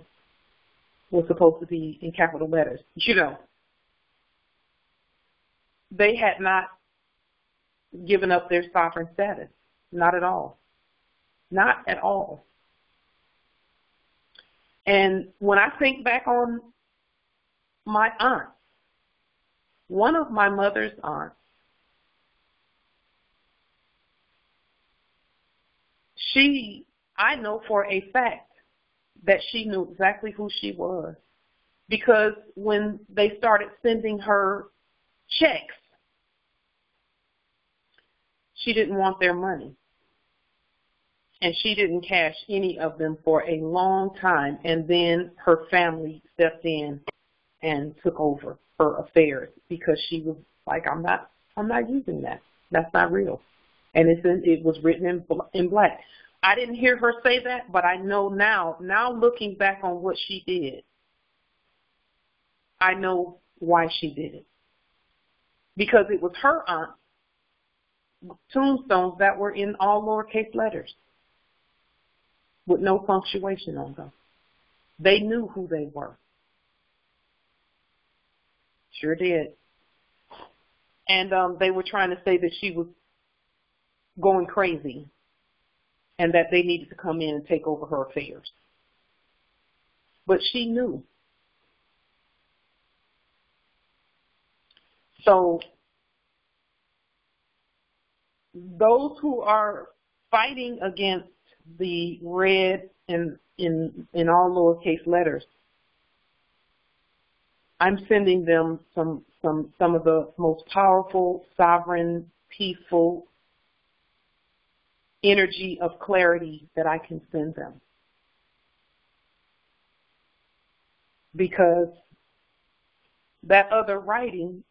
Speaker 1: was supposed to be in capital letters. They had not given up their sovereign status. Not at all. Not at all. And when I think back on my aunt, one of my mother's aunts, I know for a fact that she knew exactly who she was, because when they started sending her checks, she didn't want their money, and she didn't cash any of them for a long time, and then her family stepped in and took over her affairs because she was like, I'm not using that. That's not real. And it was written in black. I didn't hear her say that, but I know now looking back on what she did, I know why she did it. Because it was her aunt's tombstones that were in all lowercase letters with no punctuation on them. They knew who they were. Sure did. And they were trying to say that she was going crazy and that they needed to come in and take over her affairs. But she knew. So those who are fighting against the red in all lowercase letters, I'm sending them some of the most powerful, sovereign, peaceful energy of clarity that I can send them. Because that other writing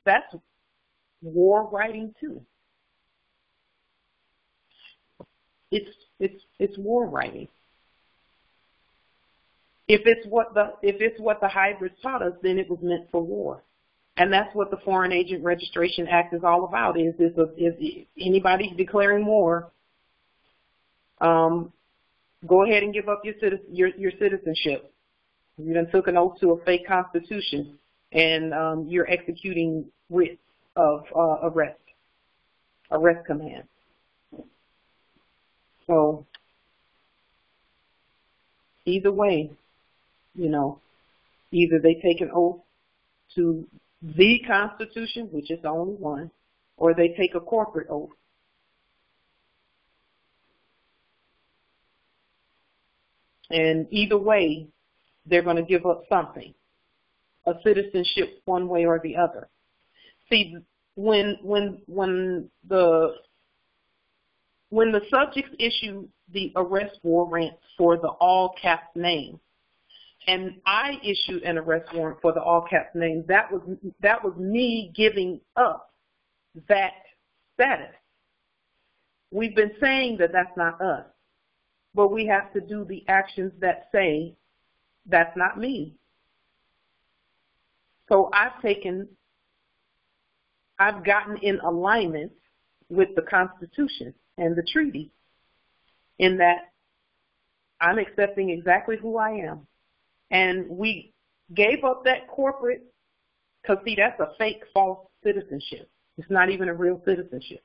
Speaker 1: that's war writing too. It's war writing. If it's what the hybrids taught us, then it was meant for war. And that's what the Foreign Agent Registration Act is all about. Is anybody declaring war, go ahead and give up your citizenship. You done took an oath to a fake constitution, and you're executing writs of arrest command. So either way, either they take an oath to the Constitution, which is the only one, or they take a corporate oath. And either way, they're going to give up something, a citizenship one way or the other. See, when the subjects issue the arrest warrant for the all caps name, and I issued an arrest warrant for the all caps name, that was me giving up that status. We've been saying that that's not us, but we have to do the actions that say that's not me. So I've gotten in alignment with the Constitution and the treaty, in that I'm accepting exactly who I am. And we gave up that corporate, because, see, that's a fake, false citizenship. It's not even a real citizenship.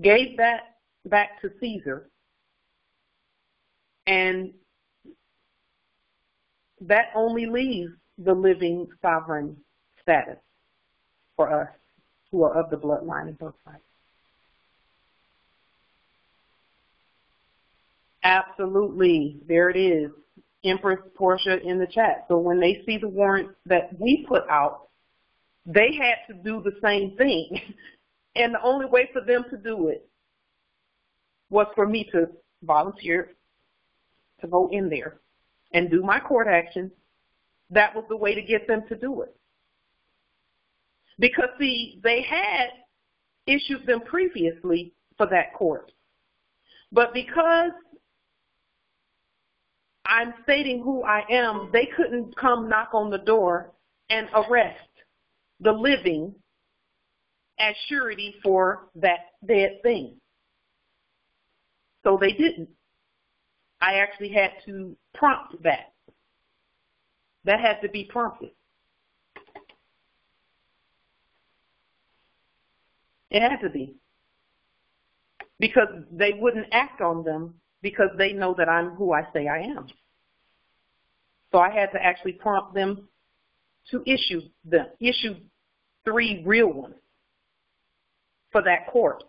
Speaker 1: Gave that back to Caesar, and that only leaves the living sovereign status for us who are of the bloodline and birthright. Absolutely. There it is. Empress Portia in the chat. So when they see the warrant that we put out, they had to do the same thing. And the only way for them to do it was for me to volunteer to go in there and do my court action. That was the way to get them to do it. Because, see, they had issued them previously for that court. But because I'm stating who I am, they couldn't come knock on the door and arrest the living as surety for that dead thing. So they didn't. I actually had to prompt that. That had to be prompted. It had to be. Because they wouldn't act on them because they know that I'm who I say I am. So I had to actually prompt them to issue 3 real ones for that court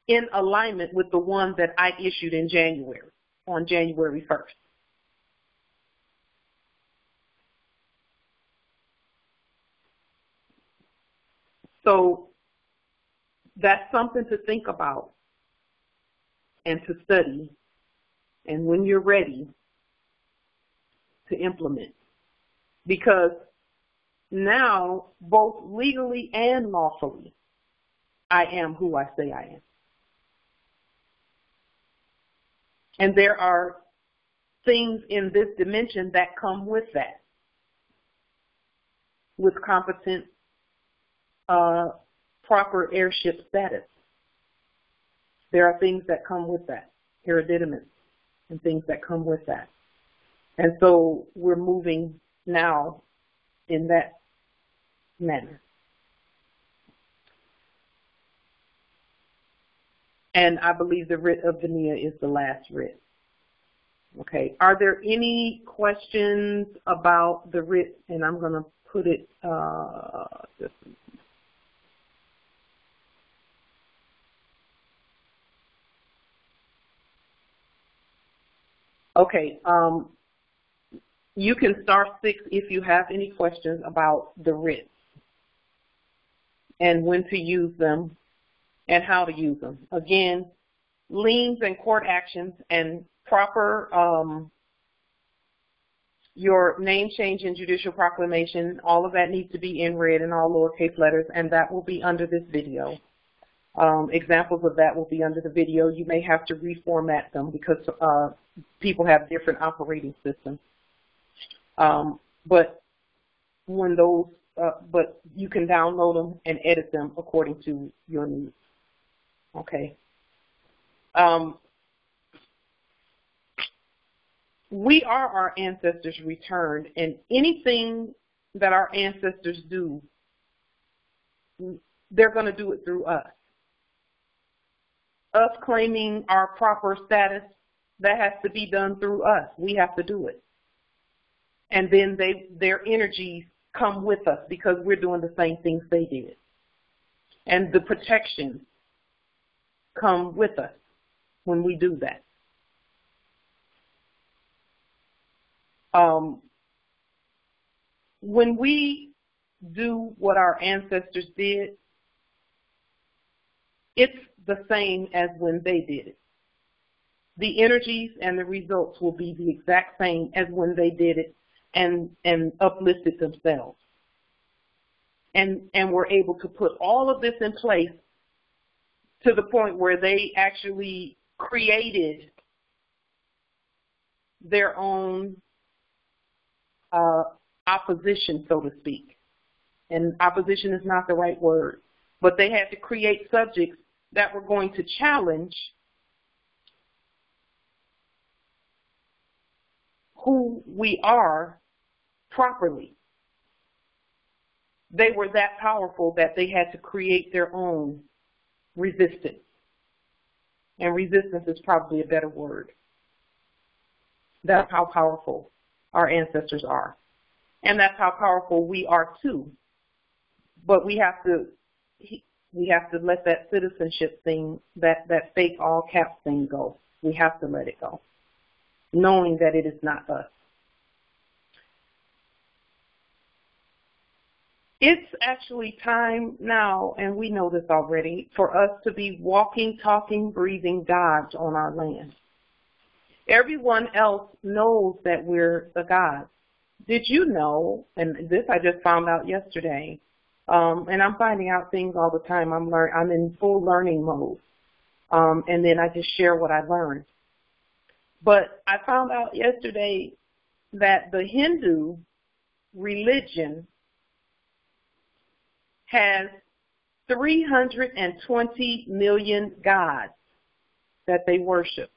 Speaker 1: in alignment with the one that I issued in January, on January 1st. So that's something to think about and to study. And when you're ready to implement, because now, both legally and lawfully, I am who I say I am. And there are things in this dimension that come with that, with competent, proper heirship status. There are things that come with that, hereditament, and things that come with that. And so we're moving now in that manner. And I believe the writ of venea is the last writ. Okay. Are there any questions about the writ? And I'm going to put it okay. You can star 6 if you have any questions about the writs and when to use them and how to use them. Again, liens and court actions and proper, your name change and judicial proclamation, all of that needs to be in red in all lowercase letters, and that will be under this video. Examples of that will be under the video. You may have to reformat them because people have different operating systems. But when those, but you can download them and edit them according to your needs. Okay. We are our ancestors returned, and anything that our ancestors do, they're going to do it through us. Us claiming our proper status, that has to be done through us. We have to do it. And then their energies come with us because we're doing the same things they did. And the protection come with us when we do that. When we do what our ancestors did, it's the same as when they did it. The energies and the results will be the exact same as when they did it and uplifted themselves. And were able to put all of this in place to the point where they actually created their own opposition, so to speak. And opposition is not the right word, but they had to create subjects that were going to challenge who we are properly. They were that powerful that they had to create their own resistance. And resistance is probably a better word. That's how powerful our ancestors are. And that's how powerful we are too. But we have to let that citizenship thing, that fake all caps thing go. We have to let it go, knowing that it is not us. It's actually time now, and we know this already, for us to be walking, talking, breathing gods on our land. Everyone else knows that we're the gods. Did you know, and this I just found out yesterday, and I'm finding out things all the time. I'm in full learning mode, and then I just share what I learned. But I found out yesterday that the Hindu religion has 320 million gods that they worship.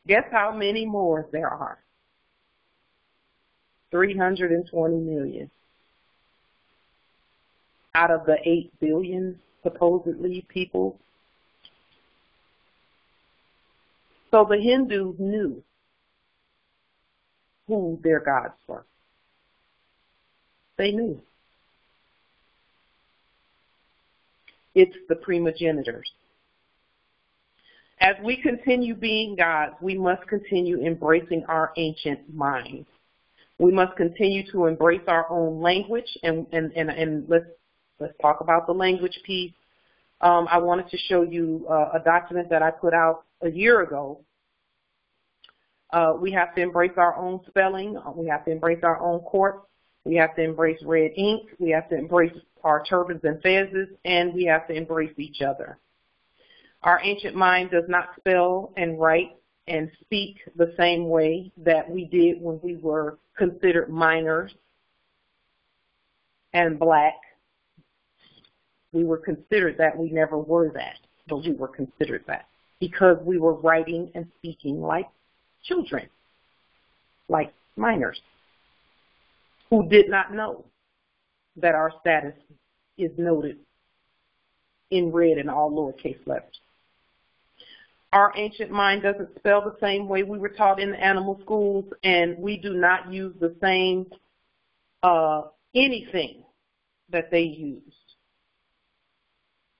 Speaker 1: Guess how many more there are? 320 million. Out of the 8 billion, supposedly, people. So the Hindus knew who their gods were. They knew. It's the primogenitors. As we continue being gods, we must continue embracing our ancient minds. We must continue to embrace our own language, and let's talk about the language piece. I wanted to show you a document that I put out a year ago We have to embrace our own spelling. We have to embrace our own courts. We have to embrace red ink. We have to embrace our turbans and fezzes, and we have to embrace each other. Our ancient mind does not spell and write and speak the same way that we did when we were considered minors and black. We were considered that. We never were that, but we were considered that because we were writing and speaking like children, like minors, who did not know that our status is noted in red in all lowercase letters. Our ancient mind doesn't spell the same way we were taught in the animal schools, and we do not use the same anything that they used.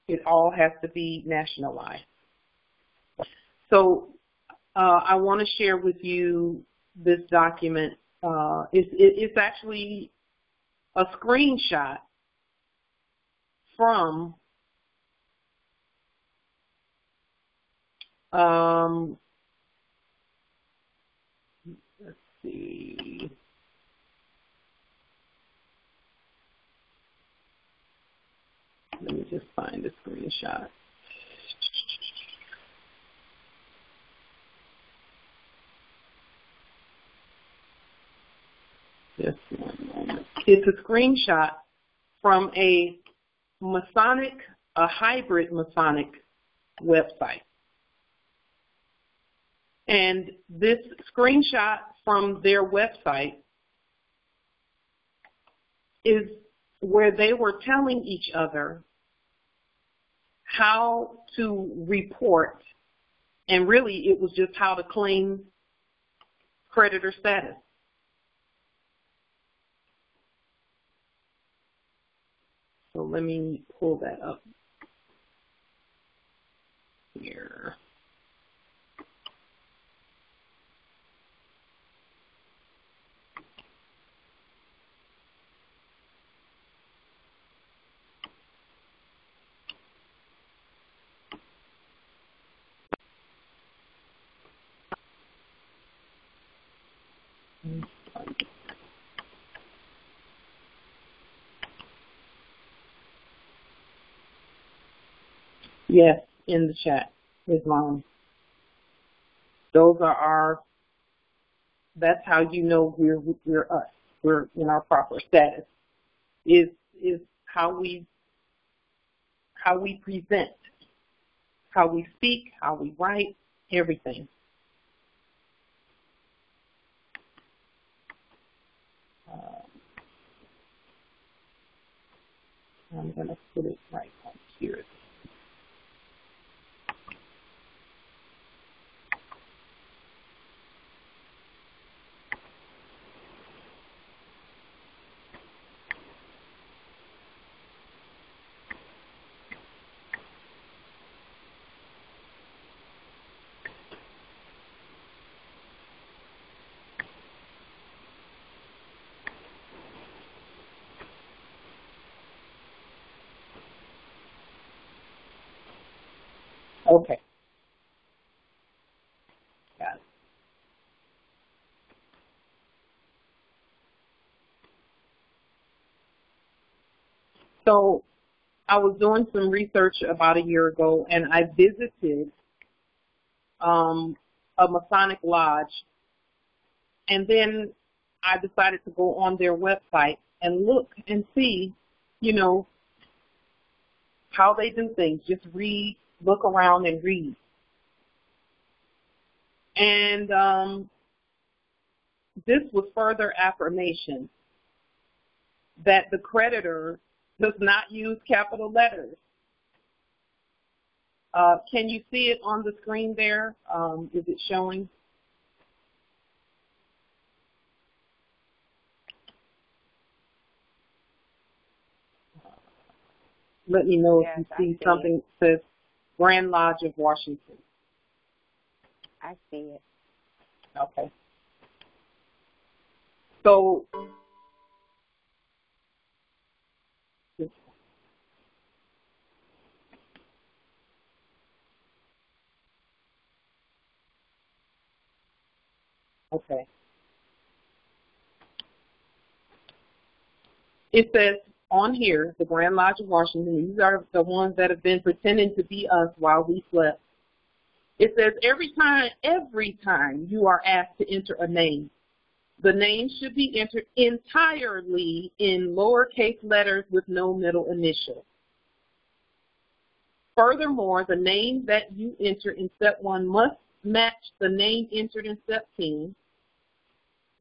Speaker 1: It all has to be nationalized. So I want to share with you this document. It's actually a screenshot from let's see. Let me just find the screenshot. Just one moment. It's a screenshot from a hybrid Masonic website. And this screenshot from their website is where they were telling each other how to report, and really it was just how to claim creditor status. So let me pull that up here. Yes, in the chat, Islam. Those are that's how you know we're us. We're in our proper status. Is how we present, how we speak, how we write, everything. I'm going to put it right on here. Okay. Got it. So I was doing some research about a year ago, and I visited a Masonic lodge, and then I decided to go on their website and look and see, you know, how they do things. Just read, look around and read. And this was further affirmation that the creditor does not use capital letters. Can you see it on the screen there? Is it showing? Let me know if you see something that says Grand Lodge of Washington.
Speaker 2: I see it.
Speaker 1: Okay. So Okay. It says on here, the Grand Lodge of Washington, these are the ones that have been pretending to be us while we slept. It says every time you are asked to enter a name, the name should be entered entirely in lowercase letters with no middle initial. Furthermore, the name that you enter in step 1 must match the name entered in step 10.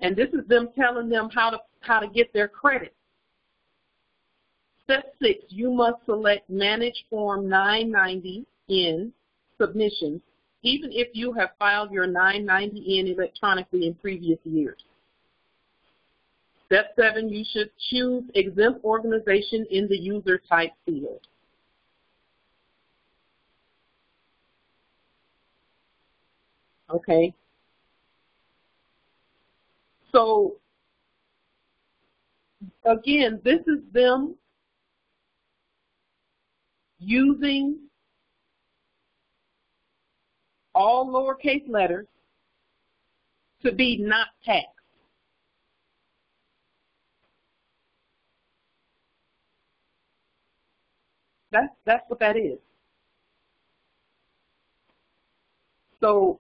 Speaker 1: And this is them telling them how to get their credit. Step 6, you must select Manage Form 990 in Submissions, even if you have filed your 990 in electronically in previous years. Step 7, you should choose Exempt Organization in the User Type field. Okay. So, again, this is them using all lowercase letters to be not taxed. That's what that is. So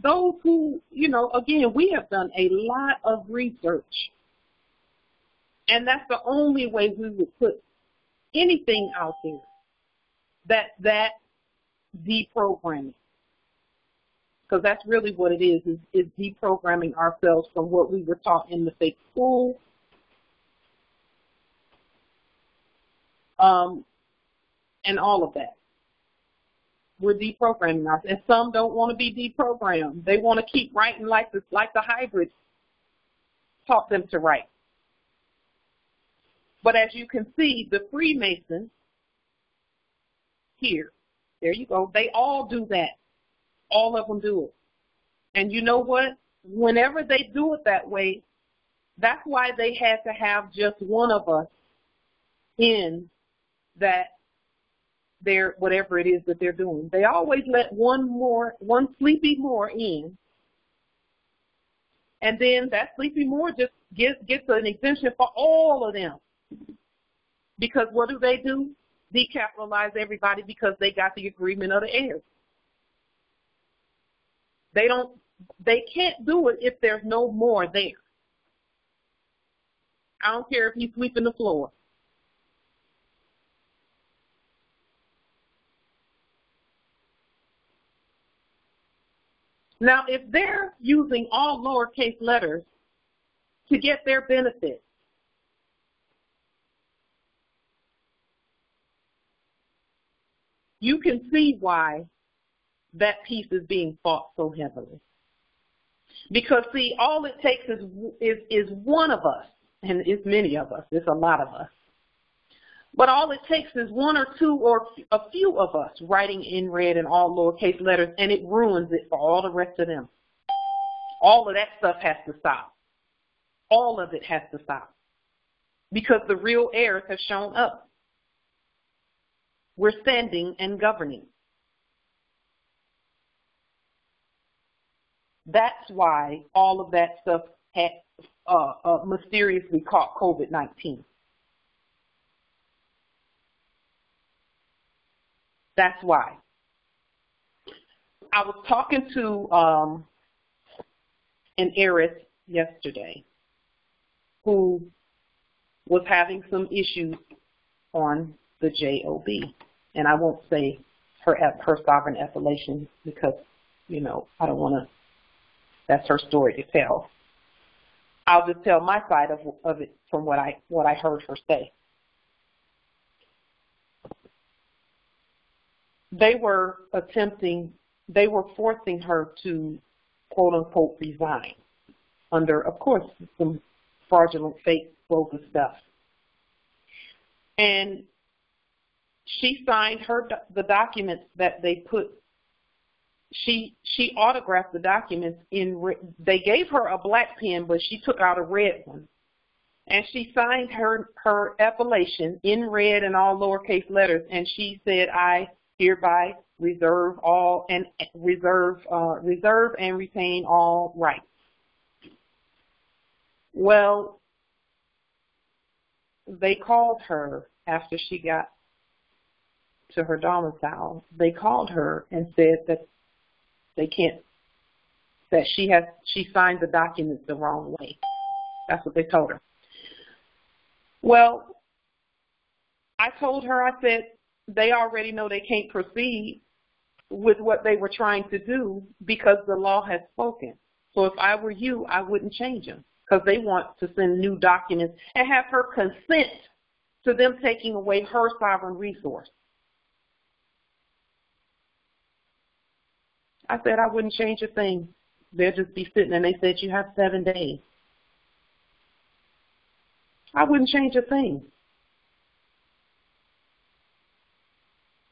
Speaker 1: those who, again, we have done a lot of research, and that's the only way we would put anything out there that deprogramming, because that's really what it is deprogramming ourselves from what we were taught in the fake school, and all of that. We're deprogramming ourselves, and some don't want to be deprogrammed. They want to keep writing like the hybrids taught them to write. But as you can see, the Freemasons here, there you go, they all do that. All of them do it. And you know what? Whenever they do it that way, that's why they had to have just one of us in that their whatever it is that they're doing. They always let one sleepy Moor in, and then that sleepy Moor just gets an exemption for all of them. Because what do? Decapitalize everybody because they got the agreement of the heirs. They can't do it if there's no more there. I don't care if he's sweeping the floor. Now, if they're using all lowercase letters to get their benefits, you can see why that piece is being fought so heavily. Because, see, all it takes is one of us, and it's many of us, it's a lot of us. But all it takes is one or two or a few of us writing in red and all lowercase letters, and it ruins it for all the rest of them. All of that stuff has to stop. All of it has to stop. Because the real heirs have shown up. We're standing and governing. That's why all of that stuff had mysteriously caught COVID-19. That's why. I was talking to an heiress yesterday who was having some issues on the JOB. And I won't say her sovereign appellation because, I don't want to, that's her story to tell. I'll just tell my side of it from what I heard her say. They were forcing her to, quote unquote, resign under, of course, some fraudulent, fake, bogus stuff. And she signed the documents that they put. She autographed the documents they gave her a black pen, but she took out a red one. And she signed her appellation in red and all lowercase letters, and she said, I hereby reserve and retain all rights. Well, they called her after she got to her domicile. They called her and said that they can't, that she signed the documents the wrong way. That's what they told her. Well, I told her, I said, they already know they can't proceed with what they were trying to do because the law has spoken. So if I were you, I wouldn't change them because they want to send new documents and have her consent to them taking away her sovereign resource. I said I wouldn't change a thing. They'll just be sitting, and they said you have 7 days. I wouldn't change a thing.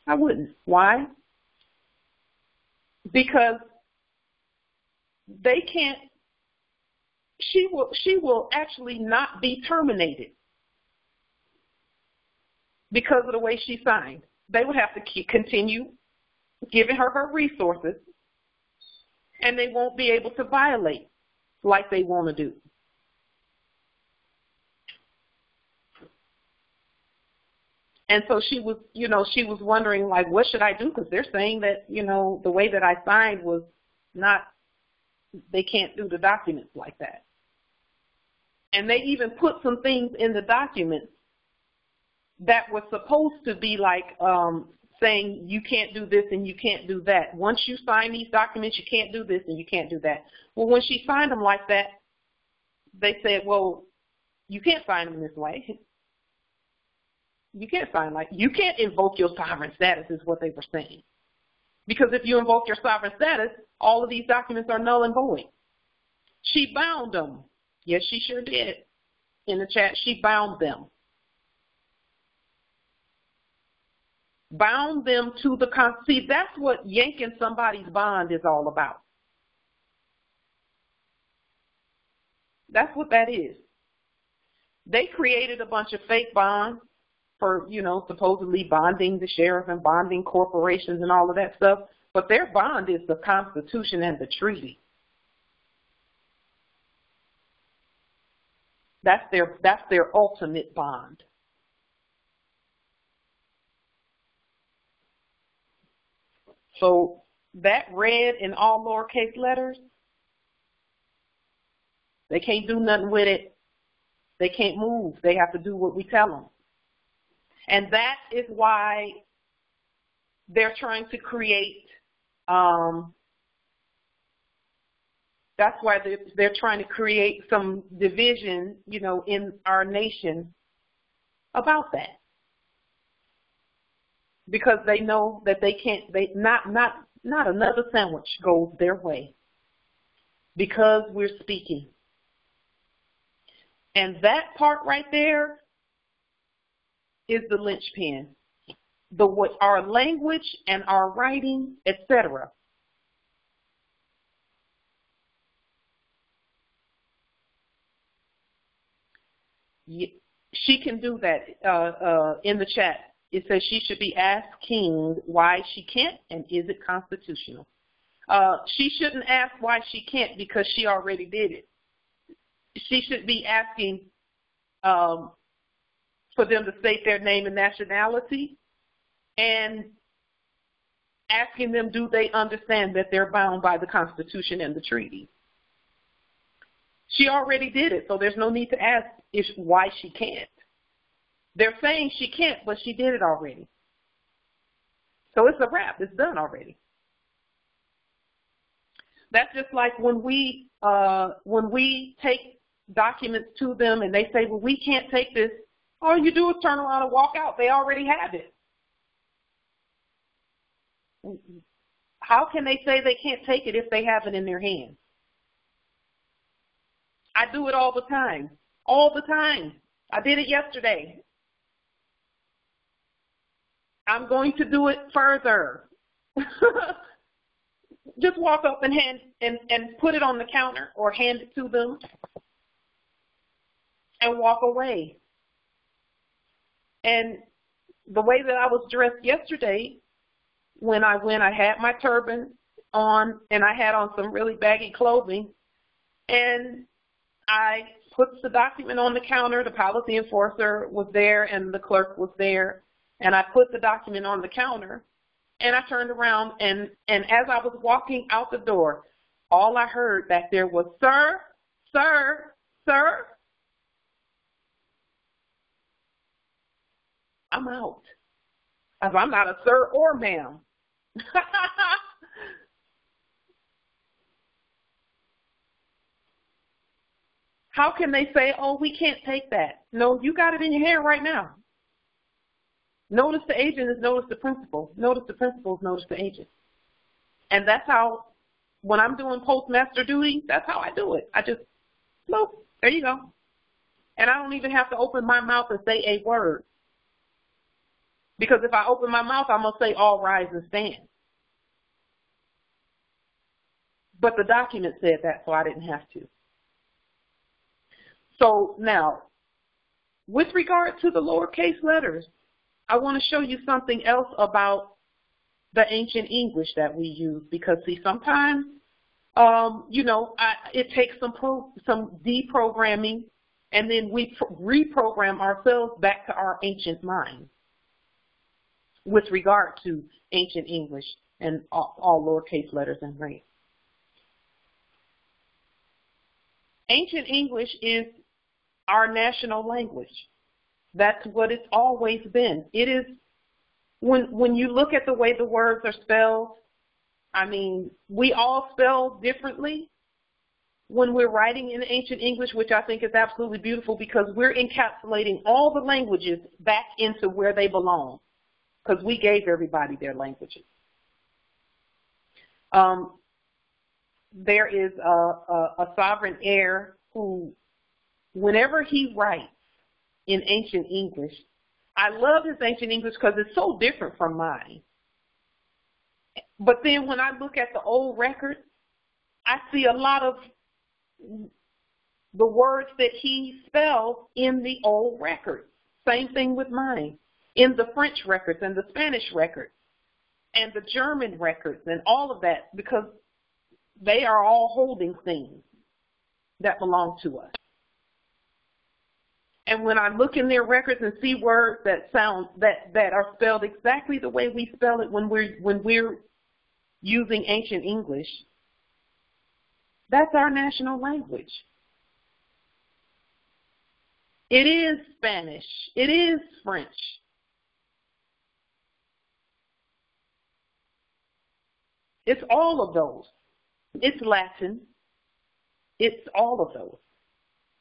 Speaker 1: I wouldn't. Why? Because they can't, she will actually not be terminated because of the way she signed. They would have to continue giving her her resources, and they won't be able to violate like they want to do. And so she was, she was wondering, like, what should I do? Because they're saying that, the way that I signed was not, they can't do the documents like that. And they even put some things in the documents that were supposed to be like saying you can't do this and you can't do that. Once you sign these documents, you can't do this and you can't do that. Well, when she signed them like that, they said, well, you can't sign them this way. You can't sign you can't invoke your sovereign status is what they were saying. Because if you invoke your sovereign status, all of these documents are null and void. She bound them. Yes, she sure did. In the chat, she bound them. Bound them to the see, that's what yanking somebody's bond is all about. That's what that is. They created a bunch of fake bonds for, supposedly bonding the sheriff and bonding corporations and all of that stuff. But their bond is the Constitution and the treaty. That's their ultimate bond. So that read in all lowercase letters, they can't do nothing with it. They can't move. They have to do what we tell them. And that is why they're trying to create, that's why they're trying to create some division, in our nation about that. Because they know that they can't, not another sandwich goes their way. Because we're speaking. And that part right there is the linchpin. Our language and our writing, etc. She can do that in the chat. It says she should be asking why she can't and is it constitutional. She shouldn't ask why she can't because she already did it. She should be asking for them to state their name and nationality and asking them, do they understand that they're bound by the Constitution and the treaty? She already did it, so there's no need to ask why she can't. They're saying she can't, but she did it already. So it's a wrap. It's done already. That's just like when we take documents to them and they say, well, we can't take this. All you do is turn around and walk out. They already have it. How can they say they can't take it if they have it in their hands? I do it all the time. All the time. I did it yesterday. I'm going to do it further. Just walk up and put it on the counter or hand it to them and walk away. And the way that I was dressed yesterday, when I had my turban on and I had on some really baggy clothing, and I puts the document on the counter. The policy enforcer was there and the clerk was there. And I put the document on the counter, and I turned around, and as I was walking out the door, all I heard back there was, "Sir, sir, sir." I'm out. I'm not a sir or ma'am. How can they say, "Oh, we can't take that"? No, you got it in your hand right now. Notice the agent is notice the principal. Notice the principal is notice the agent. And that's how, when I'm doing postmaster duty, that's how I do it. I just, nope, there you go. And I don't even have to open my mouth and say a word. Because if I open my mouth, I'm going to say all rise and stand. But the document said that, so I didn't have to. So now, with regard to the lowercase letters, I want to show you something else about the ancient English that we use, because see, sometimes, it takes some deprogramming, and then we reprogram ourselves back to our ancient mind with regard to ancient English and all lowercase letters and rings. Ancient English is our national language. That's what it's always been. It is, when you look at the way the words are spelled, I mean, we all spell differently when we're writing in ancient English, which I think is absolutely beautiful, because we're encapsulating all the languages back into where they belong, because we gave everybody their languages. There is a sovereign heir who, whenever he writes in ancient English, I love his ancient English because it's so different from mine. But then when I look at the old records, I see a lot of the words that he spelled in the old records. Same thing with mine. In the French records and the Spanish records and the German records and all of that, because they are all holding things that belong to us. And when I look in their records and see words that are spelled exactly the way we spell it when we're using ancient English, that's our national language. It is Spanish. It is French. It's all of those. It's Latin. It's all of those.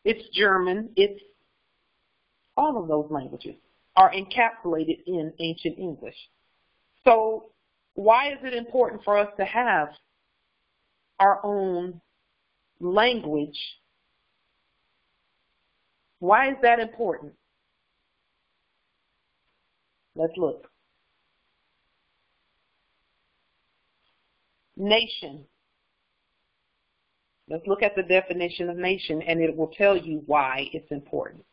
Speaker 1: It's German. It's all of those languages are encapsulated in ancient English. So why is it important for us to have our own language? Why is that important? Let's look. Nation. Let's look at the definition of nation, and it will tell you why it's important.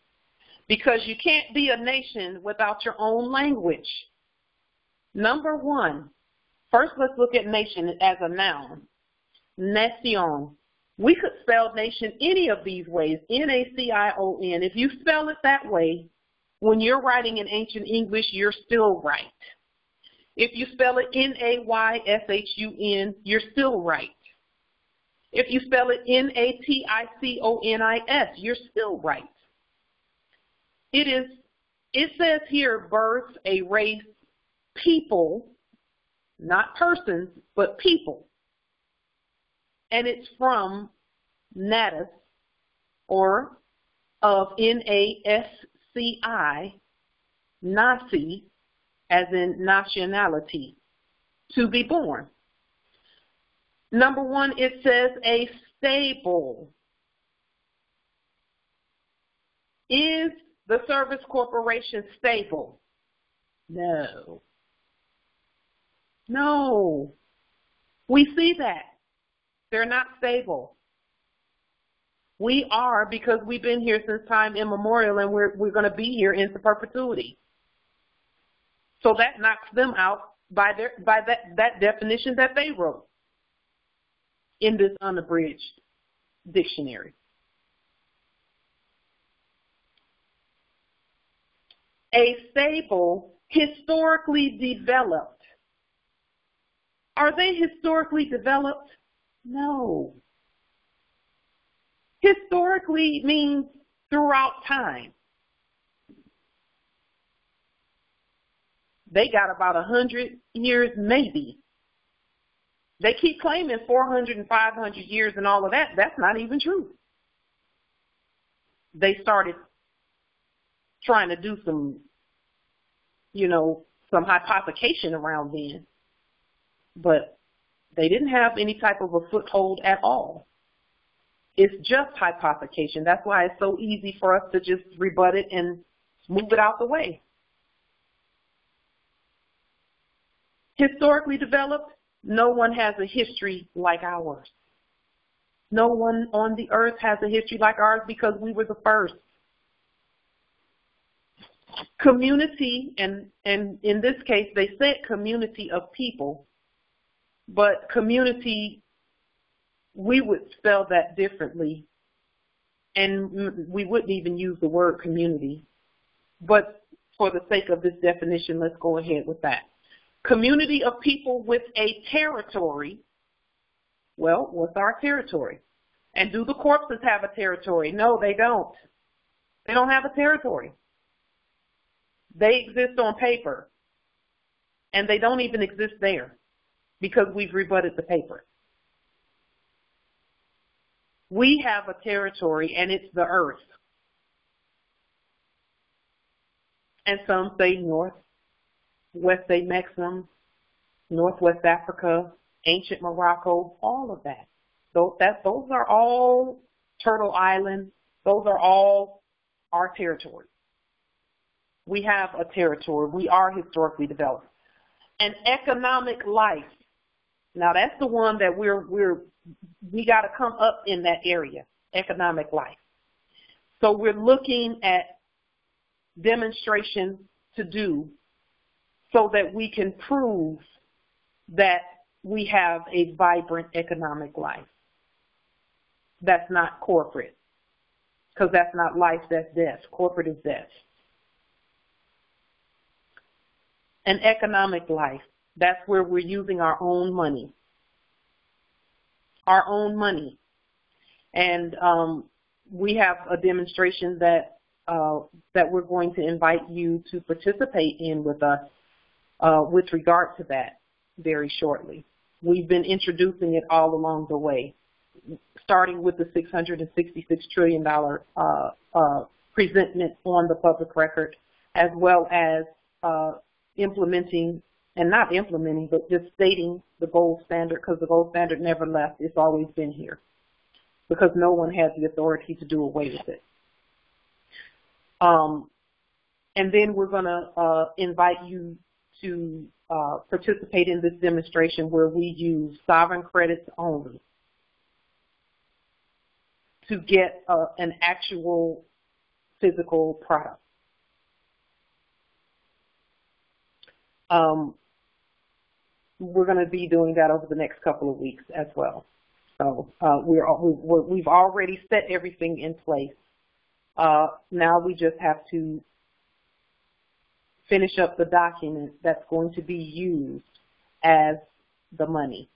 Speaker 1: Because you can't be a nation without your own language. Number one, first let's look at nation as a noun. Natione. We could spell nation any of these ways, N-A-C-I-O-N. If you spell it that way, when you're writing in ancient English, you're still right. If you spell it N-A-Y-S-H-U-N, you're still right. If you spell it N-A-T-I-C-O-N-I-S, you're still right. It says here, birth, a race, people, not persons, but people. And it's from natus, or of N-A-S-C-I, nasi, as in nationality, to be born. Number one, it says a stable. Is the service corporation stable? No. No. We see that. They're not stable. We are, because we've been here since time immemorial, and we're going to be here into perpetuity. So that knocks them out by that definition that they wrote in this unabridged dictionary. a stable, historically developed. Are they historically developed? No. Historically means throughout time. They got about 100 years, maybe. They keep claiming 400 and 500 years and all of that. That's not even true. They started trying to do some, some hypothecation around then. But they didn't have any type of a foothold at all. It's just hypothecation. That's why it's so easy for us to just rebut it and move it out the way. Historically developed, no one has a history like ours. No one on the earth has a history like ours because we were the first. Community, and in this case, they said community of people, but community, we would spell that differently, and we wouldn't even use the word community. But for the sake of this definition, let's go ahead with that. Community of people with a territory. Well, what's our territory? And do the corpses have a territory? No, they don't. They don't have a territory. They exist on paper, and they don't even exist there because we've rebutted the paper. We have a territory, and it's the earth. And some say north, West say Maxim, Northwest Africa, ancient Morocco, all of that. Those are all Turtle Island. Those are all our territory. We have a territory. We are historically developed. An economic life. Now that's the one that we got to come up in that area, economic life. So we're looking at demonstrations to do so that we can prove that we have a vibrant economic life. That's not corporate, because that's not life, that's death. Corporate is death. An economic life, that's where we're using our own money. Our own money. And we have a demonstration that we're going to invite you to participate in with us with regard to that very shortly. We've been introducing it all along the way, starting with the $666 trillion presentment on the public record, as well as implementing, and not implementing, but just stating the gold standard, because the gold standard never left. It's always been here, because no one has the authority to do away with it. And then we're going to invite you to participate in this demonstration where we use sovereign credits only to get an actual physical product. We're going to be doing that over the next couple of weeks as well. So we've already set everything in place. Now we just have to finish up the document that's going to be used as the money.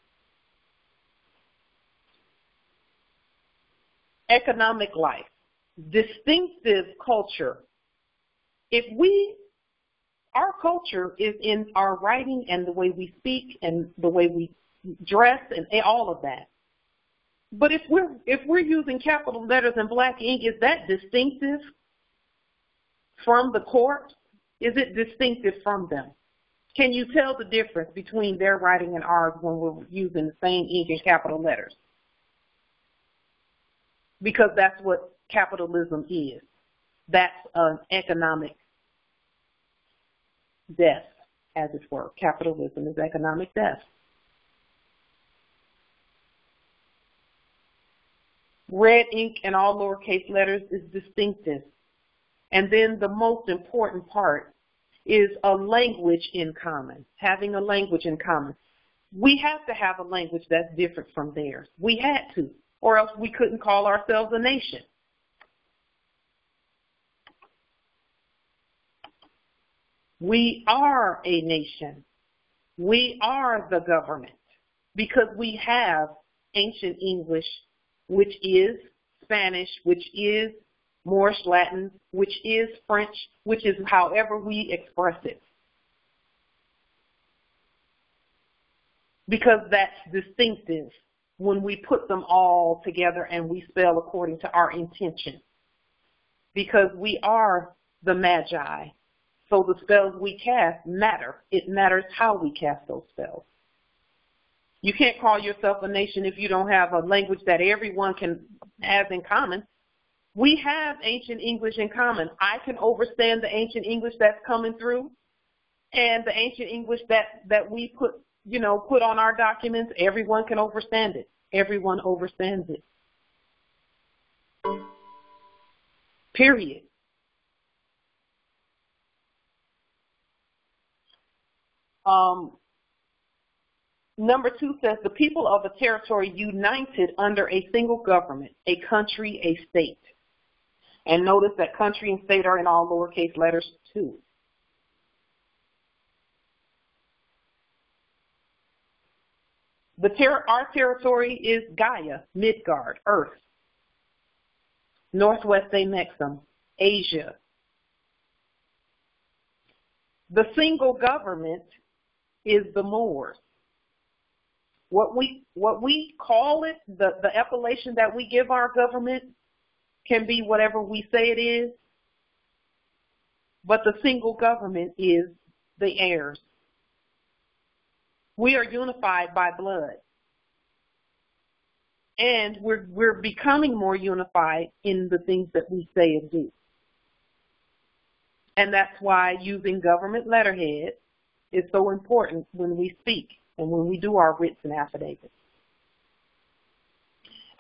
Speaker 1: Economic life, distinctive culture. Our culture is in our writing and the way we speak and the way we dress and all of that. But if we're using capital letters and black ink, is that distinctive from the court? Is it distinctive from them? Can you tell the difference between their writing and ours when we're using the same ink and capital letters? Because that's what capitalism is. That's an economic death, as it were. Capitalism is economic death. Red ink and all lowercase letters is distinctive. And then the most important part is a language in common, having a language in common. We have to have a language that's different from theirs. We had to, or else we couldn't call ourselves a nation. We are a nation. We are the government because we have ancient English, which is Spanish, which is Moorish Latin, which is French, which is however we express it. Because that's distinctive when we put them all together and we spell according to our intention. Because we are the magi. So the spells we cast matter. It matters how we cast those spells. You can't call yourself a nation if you don't have a language that everyone has in common. We have ancient English in common. I can understand the ancient English that's coming through, and the ancient English that we put on our documents. Everyone can understand it. Everyone understands it. Period. Number 2 says the people of a territory united under a single government, a country, a state. And notice that country and state are in all lowercase letters too. Our territory is Gaia, Midgard, Earth, Northwest Amexem, Asia. The single government is the Moors. What we call it, the appellation that we give our government can be whatever we say it is, but the single government is the heirs. We are unified by blood. And we're becoming more unified in the things that we say and do. And that's why using government letterhead is so important when we speak and when we do our writs and affidavits.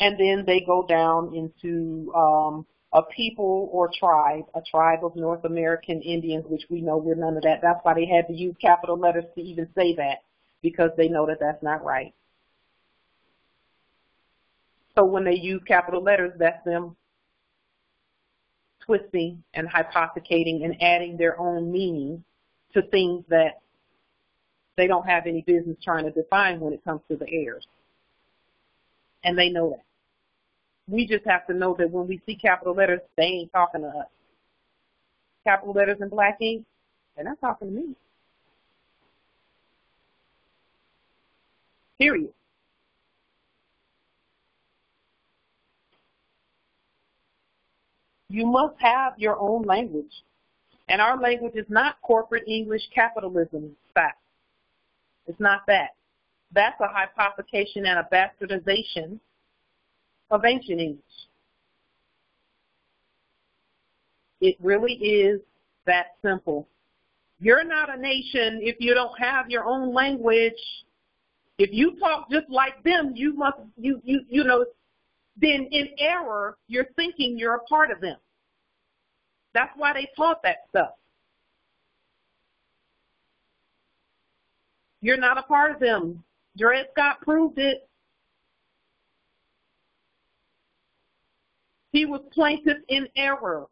Speaker 1: And then they go down into a people or tribe, a tribe of North American Indians, which we know we're none of that. That's why they had to use capital letters to even say that, because they know that that's not right. So when they use capital letters, that's them twisting and hypothecating and adding their own meaning to things that they don't have any business trying to define when it comes to the heirs. And they know that. We just have to know that when we see capital letters, they ain't talking to us. Capital letters in black ink, they're not talking to me. Period. You must have your own language. And our language is not corporate English capitalism fact. It's not that. That's a hypothecation and a bastardization of ancient English. It really is that simple. You're not a nation if you don't have your own language. If you talk just like them, then in error, you're thinking you're a part of them. That's why they taught that stuff. You're not a part of them. Dred Scott proved it. He was plaintiff in error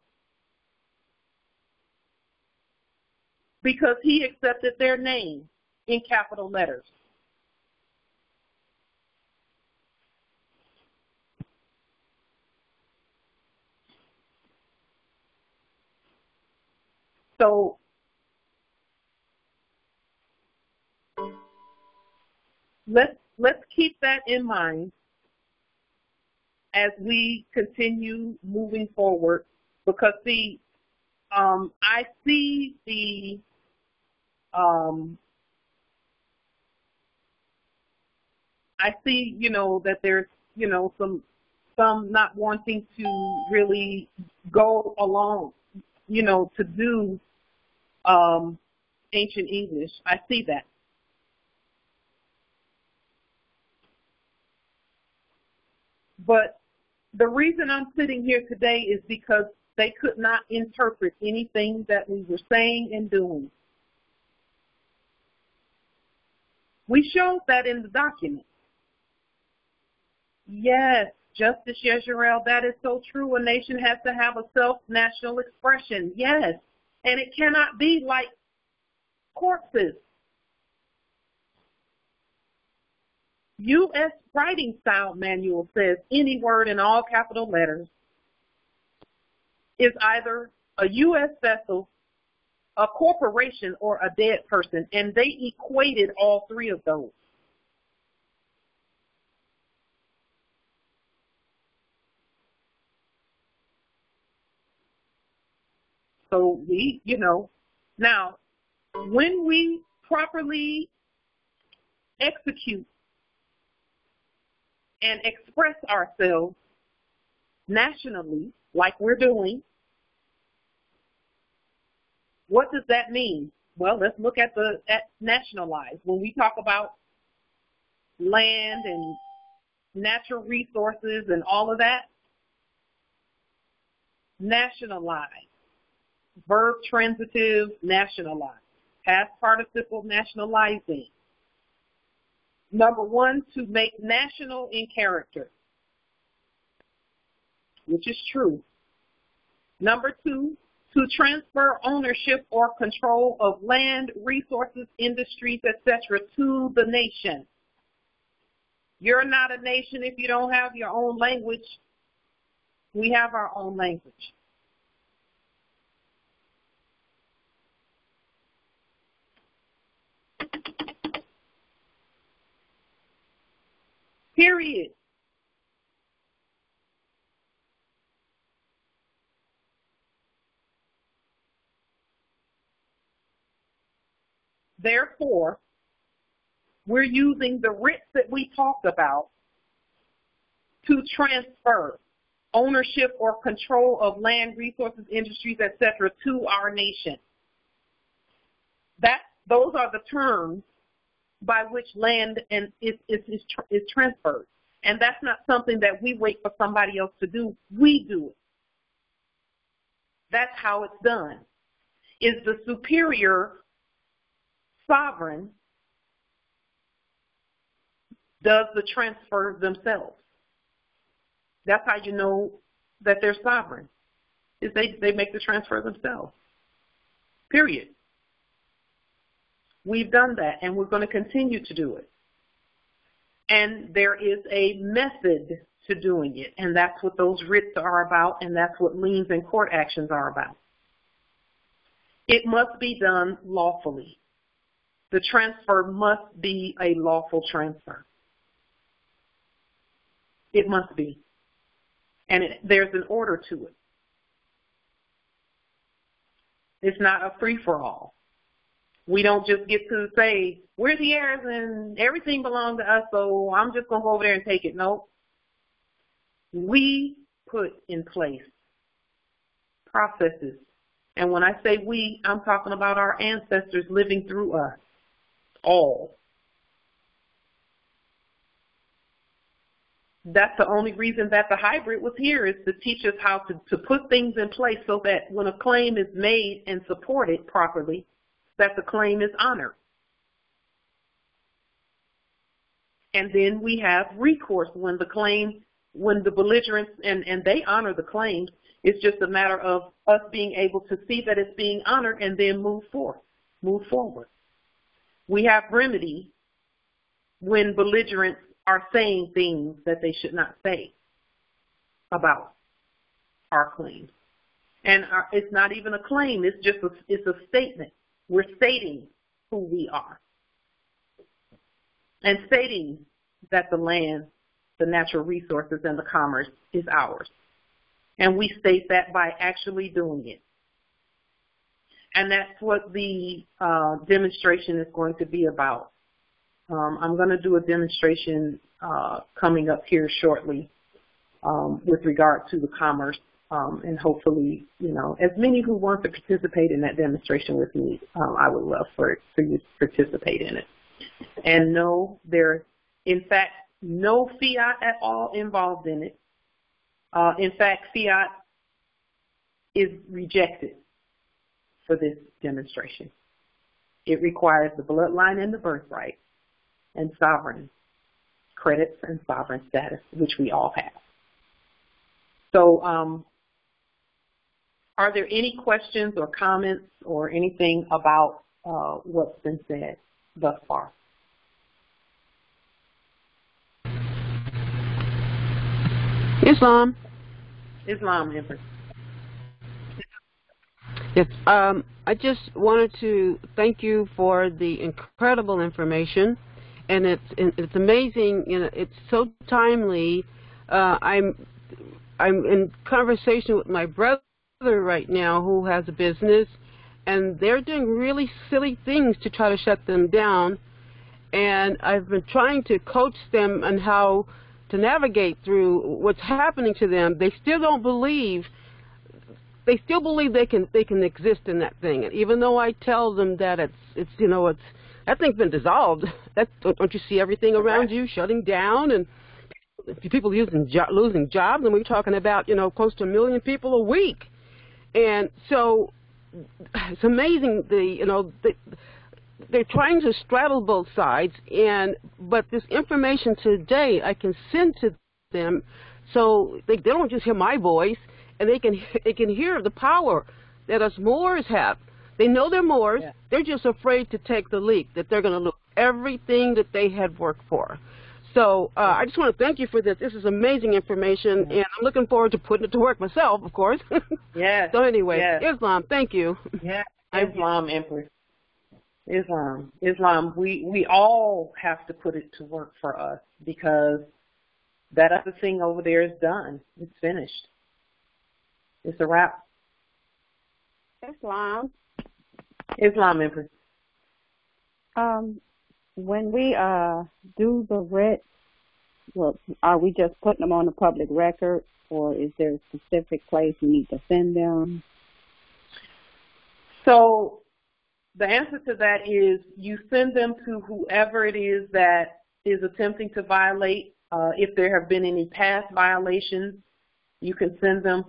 Speaker 1: because he accepted their name in capital letters. So let's keep that in mind as we continue moving forward, because see, I see the that there's some not wanting to really go along, to do ancient English. I see that. But the reason I'm sitting here today is because they could not interpret anything that we were saying and doing. We showed that in the document. Yes, Justice Yezerel, that is so true. A nation has to have a self-national expression. Yes, and it cannot be like corpses. U.S. Writing Style Manual says any word in all capital letters is either a U.S. vessel, a corporation, or a dead person, and they equated all three of those. So we, now, when we properly execute and express ourselves nationally, like we're doing, what does that mean? Well, let's look at nationalize. When we talk about land and natural resources and all of that, nationalize. Verb transitive, nationalize. Past participle, nationalizing. Number one, to make national in character, which is true. Number two, to transfer ownership or control of land, resources, industries, etc. to the nation. You're not a nation if you don't have your own language. We have our own language. Period. Therefore, we're using the writs that we talked about to transfer ownership or control of land, resources, industries, etc. to our nation. Those are the terms by which land is transferred. And that's not something that we wait for somebody else to do. We do it. That's how it's done. Is the superior sovereign does the transfer themselves. That's how you know that they're sovereign, is they make the transfer themselves. Period. We've done that, and we're going to continue to do it. And there is a method to doing it, and that's what those writs are about, and that's what liens and court actions are about. It must be done lawfully. The transfer must be a lawful transfer. It must be. And there's an order to it. It's not a free-for-all. We don't just get to say, we're the heirs and everything belongs to us, so I'm just going to go over there and take it. No. We put in place processes. And when I say we, I'm talking about our ancestors living through us. All. That's the only reason that the hybrid was here, is to teach us how to put things in place so that when a claim is made and supported properly, that the claim is honored. And then we have recourse when the belligerents, and they honor the claims. It's just a matter of us being able to see that it's being honored and then move forward. We have remedy when belligerents are saying things that they should not say about our claims. And it's not even a claim, it's a statement. We're stating who we are and stating that the land, the natural resources, and the commerce is ours. And we state that by actually doing it. And that's what the demonstration is going to be about. I'm going to do a demonstration coming up here shortly with regard to the commerce. And hopefully, as many who want to participate in that demonstration with me, I would love for you to participate in it. And no, there's, in fact, no fiat at all involved in it. In fact, fiat is rejected for this demonstration. It requires the bloodline and the birthright and sovereign credits and sovereign status, which we all have. So, are there any questions or comments or anything about what's been said thus far.
Speaker 4: Islam.
Speaker 1: Islam, Empress.
Speaker 4: Yes, I just wanted to thank you for the incredible information, and it's amazing. You know, it's so timely. I'm in conversation with my brother right now who has a business, and they're doing really silly things to try to shut them down. And I've been trying to coach them on how to navigate through what's happening to them. They still don't believe. They still believe they can exist in that thing, and even though I tell them that it's that thing's been dissolved. Don't you see everything around you shutting down and people losing jobs? And we're talking about close to 1 million people a week, and so it's amazing. They're trying to straddle both sides, but this information today I can send to them, so they don't just hear my voice. And they can hear the power that us Moors have. They know they're Moors. Yeah. They're just afraid to take the leap, that they're going to lose everything that they had worked for. So I just want to thank you for this. This is amazing information, and I'm looking forward to putting it to work myself, of course.
Speaker 1: Yeah.
Speaker 4: So anyway,
Speaker 1: yes.
Speaker 4: Islam, thank you.
Speaker 1: Yeah. Islam, Empress. Islam. We all have to put it to work for us, because that other thing over there is done. It's finished. It's a wrap.
Speaker 2: Islam,
Speaker 1: Empress.
Speaker 2: When we do the writ, well, are we just putting them on the public record, or is there a specific place we need to send them?
Speaker 1: So the answer to that is you send them to whoever it is that is attempting to violate. If there have been any past violations, you can send them.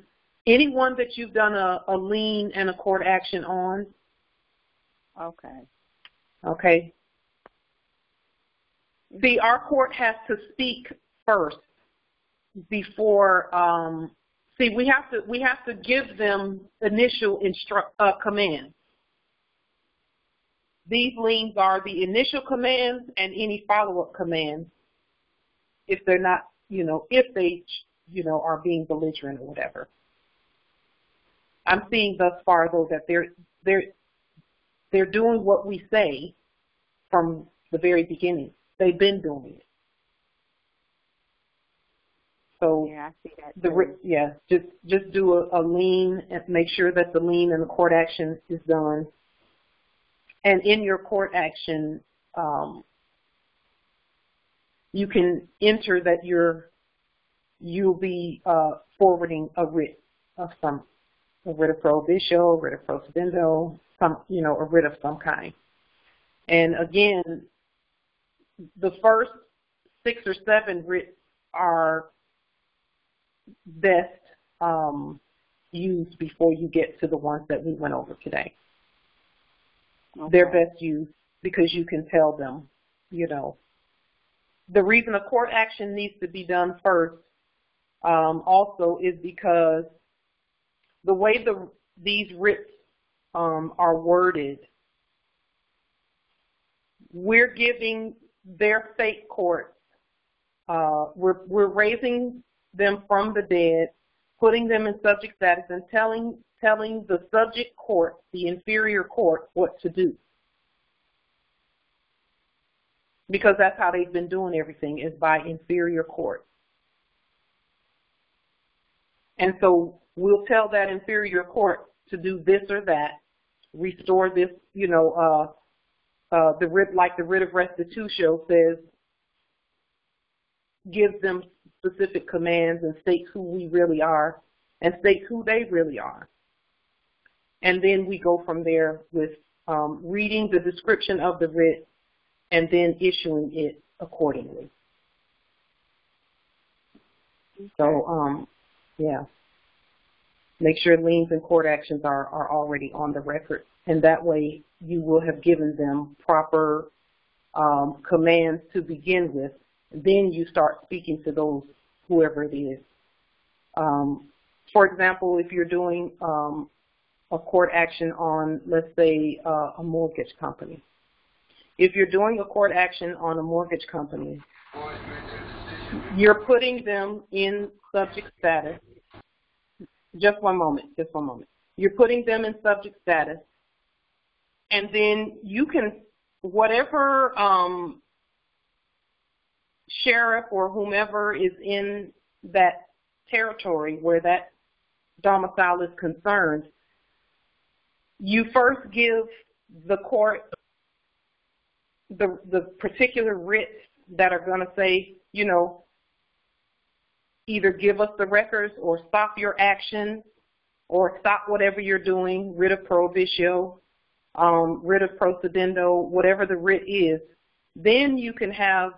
Speaker 1: Anyone that you've done a lien and a court action on.
Speaker 2: Okay.
Speaker 1: Okay. See, our court has to speak first before. We have to give them initial commands. These liens are the initial commands and any follow-up commands if they're not, if they, are being belligerent or whatever. I'm seeing thus far, though, that they're doing what we say from the very beginning. They've been doing it. So
Speaker 2: yeah, I see that.
Speaker 1: Just do a lien and make sure that the lien and the court action is done. And in your court action, you can enter that you'll be forwarding a writ of some. A writ of prohibition, a writ of procedendo, a writ of some kind. And again, the first 6 or 7 writs are best used before you get to the ones that we went over today. Okay. They're best used because you can tell them, The reason a court action needs to be done first also is because the way these writs are worded, we're giving their state courts, we're raising them from the dead, putting them in subject status, and telling the subject court, the inferior court, what to do. Because that's how they've been doing everything, is by inferior court. And so we'll tell that inferior court to do this or that, restore this, the writ, like the writ of restitution says, gives them specific commands and states who we really are and states who they really are. And then we go from there with reading the description of the writ and then issuing it accordingly. So, yeah. Make sure liens and court actions are already on the record. And that way you will have given them proper commands to begin with. Then you start speaking to those, whoever it is. For example, if you're doing a court action on, let's say, a mortgage company. If you're doing a court action on a mortgage company, you're putting them in subject status. Just one moment. You're putting them in subject status, and then you can, whatever sheriff or whomever is in that territory where that domicile is concerned, you first give the court the particular writs that are going to say, you know, either give us the records or stop your action or stop whatever you're doing, writ of prohibicio, writ of procedendo, whatever the writ is. Then you can have,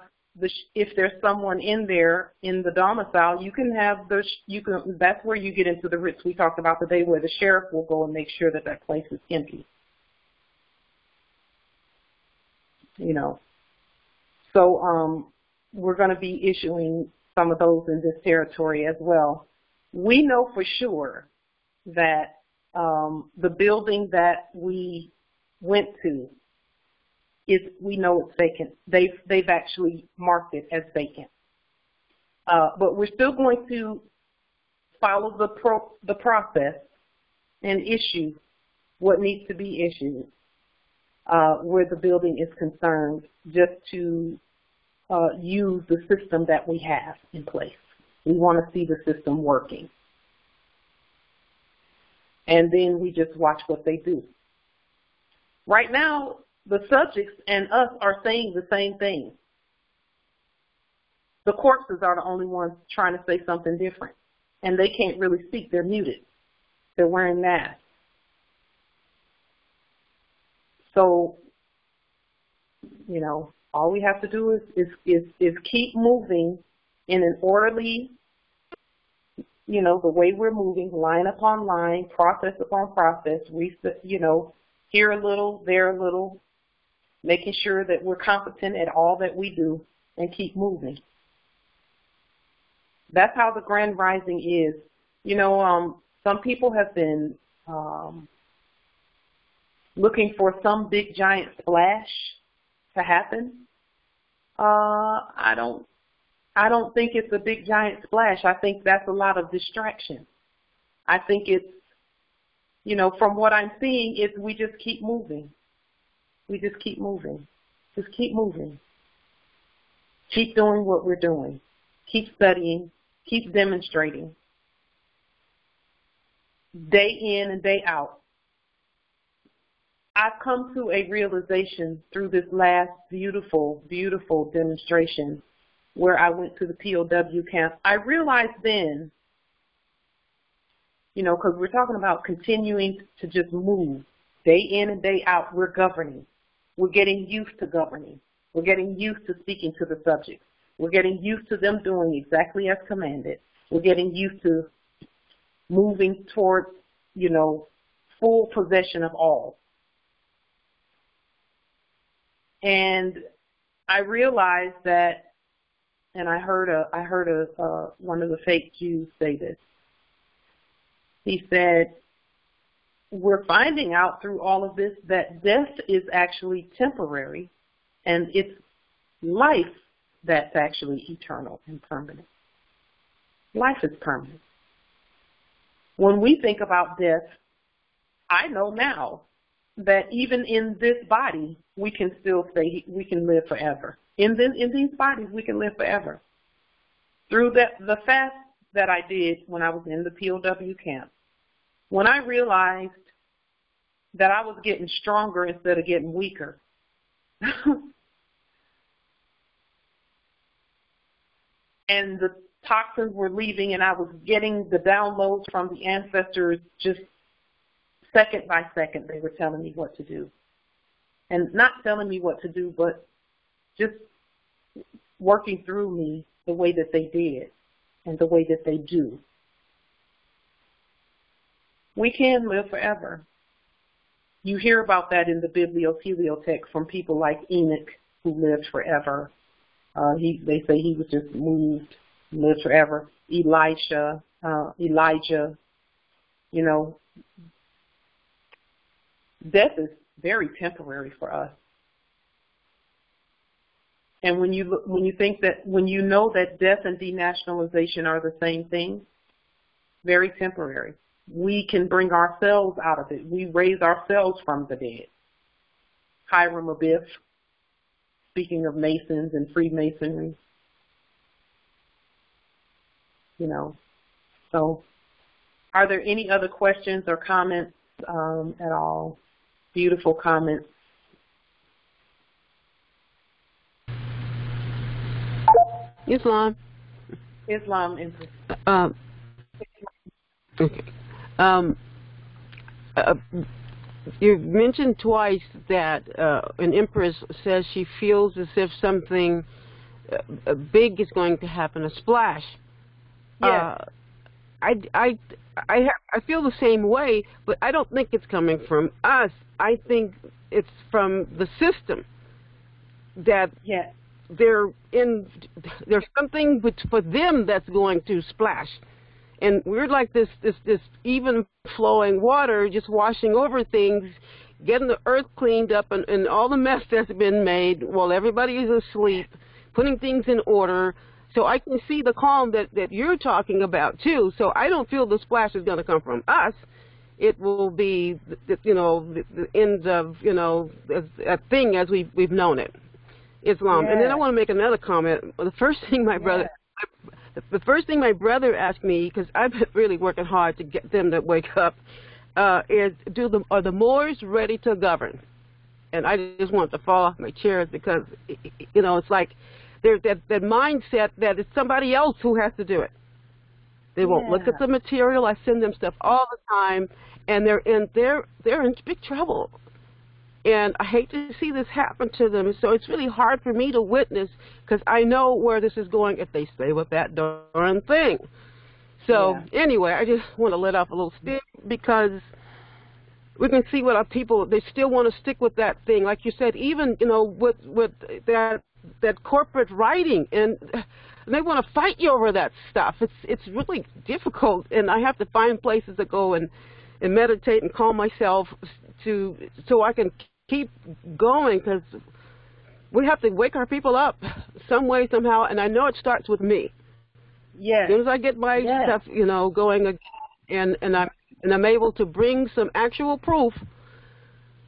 Speaker 1: if there's someone in there in the domicile, you can have that's where you get into the writs we talked about today, where the sheriff will go and make sure that that place is empty. You know, so we're going to be issuing some of those in this territory as well. We know for sure that the building that we went to we know it's vacant. They've actually marked it as vacant. But we're still going to follow the process and issue what needs to be issued where the building is concerned, just to use the system that we have in place. We want to see the system working. And then we just watch what they do. Right now, the subjects and us are saying the same thing. The corpses are the only ones trying to say something different. And they can't really speak. They're muted. They're wearing masks. So, you know, all we have to do is keep moving in an orderly, you know, the way we're moving, line upon line, process upon process, you know, here a little, there a little, making sure that we're competent at all that we do, and keep moving. That's how the Grand Rising is. You know, some people have been looking for some big giant splash to happen. I don't think it's a big giant splash. I think that's a lot of distraction. I think it's, you know, from what I'm seeing, it's we just keep moving. We just keep moving. Just keep moving. Keep doing what we're doing. Keep studying. Keep demonstrating. Day in and day out. I've come to a realization through this last beautiful, beautiful demonstration where I went to the POW camp. I realized then, you know, because we're talking about continuing to just move. Day in and day out, we're governing. We're getting used to governing. We're getting used to speaking to the subjects. We're getting used to them doing exactly as commanded. We're getting used to moving towards, you know, full possession of all. And I realized that, and I heard one of the fake Jews say this. He said, we're finding out through all of this that death is actually temporary, and it's life that's actually eternal and permanent. Life is permanent. When we think about death, I know now that even in this body, we can still say we can live forever. In these bodies, we can live forever. Through the fast that I did when I was in the POW camp, when I realized that I was getting stronger instead of getting weaker, and the toxins were leaving, and I was getting the downloads from the ancestors just second by second. They were telling me what to do. And not telling me what to do, but just working through me the way that they did and the way that they do. We can live forever. You hear about that in the bibliotext from people like Enoch, who lived forever. They say he was just moved, lived forever. Elijah, you know, death is very temporary for us. And when you know that death and denationalization are the same thing, very temporary. We can bring ourselves out of it. We raise ourselves from the dead. Hiram Abiff, speaking of Masons and Freemasonry. So are there any other questions or comments at all? Beautiful comments.
Speaker 4: Islam. Okay. You mentioned twice that an empress says she feels as if something big is going to happen, a splash.
Speaker 1: Yes.
Speaker 4: I feel the same way, but I don't think it's coming from us. I think it's from the system that there's something for them that's going to splash. And we're like this even flowing water, just washing over things, getting the earth cleaned up and all the mess that's been made while everybody is asleep, putting things in order. So I can see the calm that you're talking about too. So I don't feel the splash is going to come from us. It will be, the end of, a thing as we've known it. Islam. And then I want to make another comment. The first thing my brother asked me, because I've been really working hard to get them to wake up, is are the Moors ready to govern? And I just want to fall off my chairs because, it's like there's that mindset that it's somebody else who has to do it. They won't look at the material. I send them stuff all the time, and they're in big trouble. And I hate to see this happen to them. So it's really hard for me to witness because I know where this is going if they stay with that darn thing. So anyway, I just want to let off a little steam because we can see what our people, they still want to stick with that thing. Like you said, even, with that corporate writing, and they want to fight you over that stuff. It's really difficult, and I have to find places to go and meditate and calm myself so I can keep going, because we have to wake our people up some way, somehow, and I know it starts with me. Yes. As soon as I get my stuff, going again, and I'm able to bring some actual proof,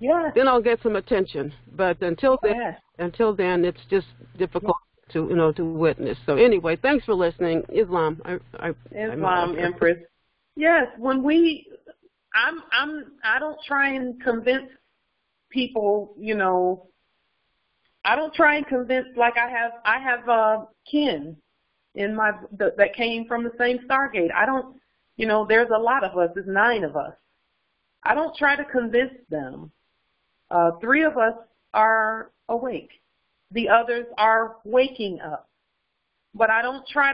Speaker 4: then I'll get some attention. But until then, it's just difficult to witness. So anyway, thanks for listening. Islam.
Speaker 1: Islam, Empress. Yes, I don't try and convince people, I don't try and convince, like I have kin in that came from the same Stargate. I don't, there's a lot of us, there's 9 of us. I don't try to convince them. 3 of us are awake. The others are waking up. But I don't try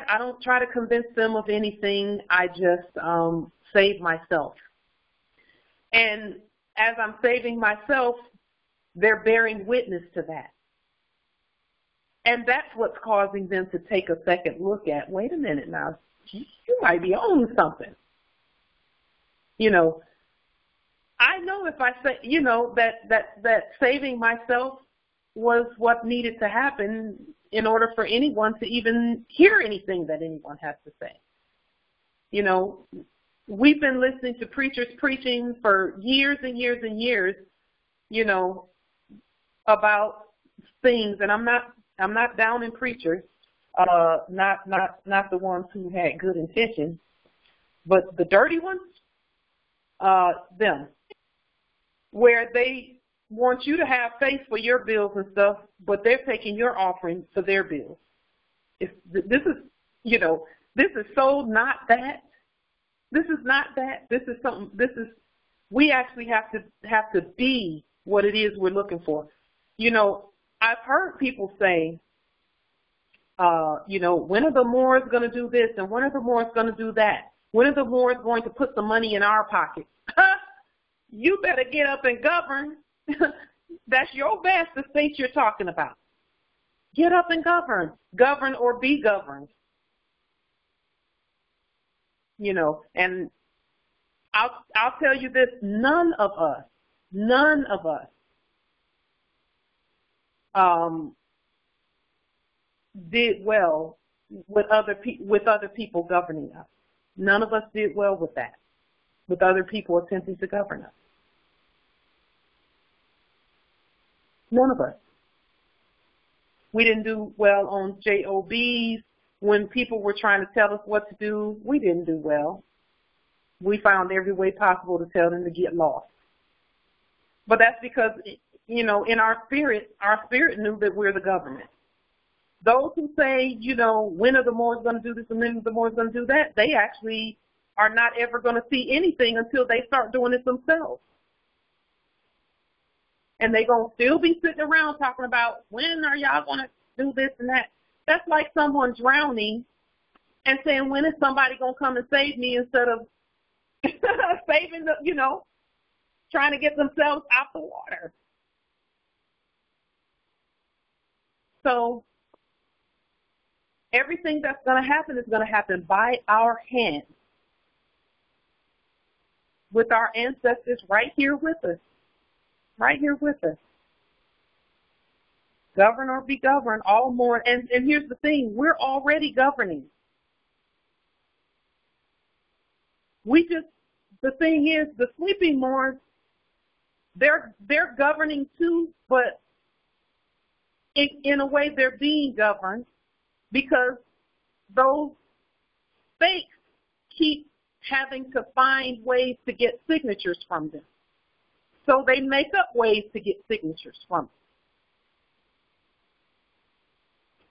Speaker 1: to convince them of anything. I just save myself. And as I'm saving myself, they're bearing witness to that. And that's what's causing them to take a second look at, wait a minute now, you might be on something. I know if I say, that saving myself was what needed to happen in order for anyone to even hear anything that anyone has to say. We've been listening to preachers preaching for years and years and years, about things, and I'm not down in preachers, not the ones who had good intentions, but the dirty ones, them, where they want you to have faith for your bills and stuff, but they're taking your offering for their bills. This is so not that. This is not that. This is something. We actually have to be what it is we're looking for. I've heard people say, when are the Moors going to do this and when are the Moors going to do that? When are the Moors going to put the money in our pockets? You better get up and govern. That's your vast estate you're talking about. Get up and govern. Govern or be governed. And I'll tell you this, none of us None of us did well with other people governing us. None of us did well with that, with other people attempting to govern us. None of us. We didn't do well on JOBs. When people were trying to tell us what to do, we didn't do well. We found every way possible to tell them to get lost. But that's because, you know, in our spirit knew that we're the government. Those who say, you know, when are the Moors going to do this and when are the Moors going to do that, they actually are not ever going to see anything until they start doing it themselves. And they're going to still be sitting around talking about, when are y'all going to do this and that? That's like someone drowning and saying, when is somebody going to come and save me, instead of saving the, you know, trying to get themselves out the water. So everything that's going to happen is going to happen by our hand, with our ancestors right here with us. Right here with us. Govern or be governed, all more. And here's the thing, we're already governing. The thing is, the sleeping Moors, they're governing too, but in a way they're being governed, because those fakes keep having to find ways to get signatures from them. So they make up ways to get signatures from them.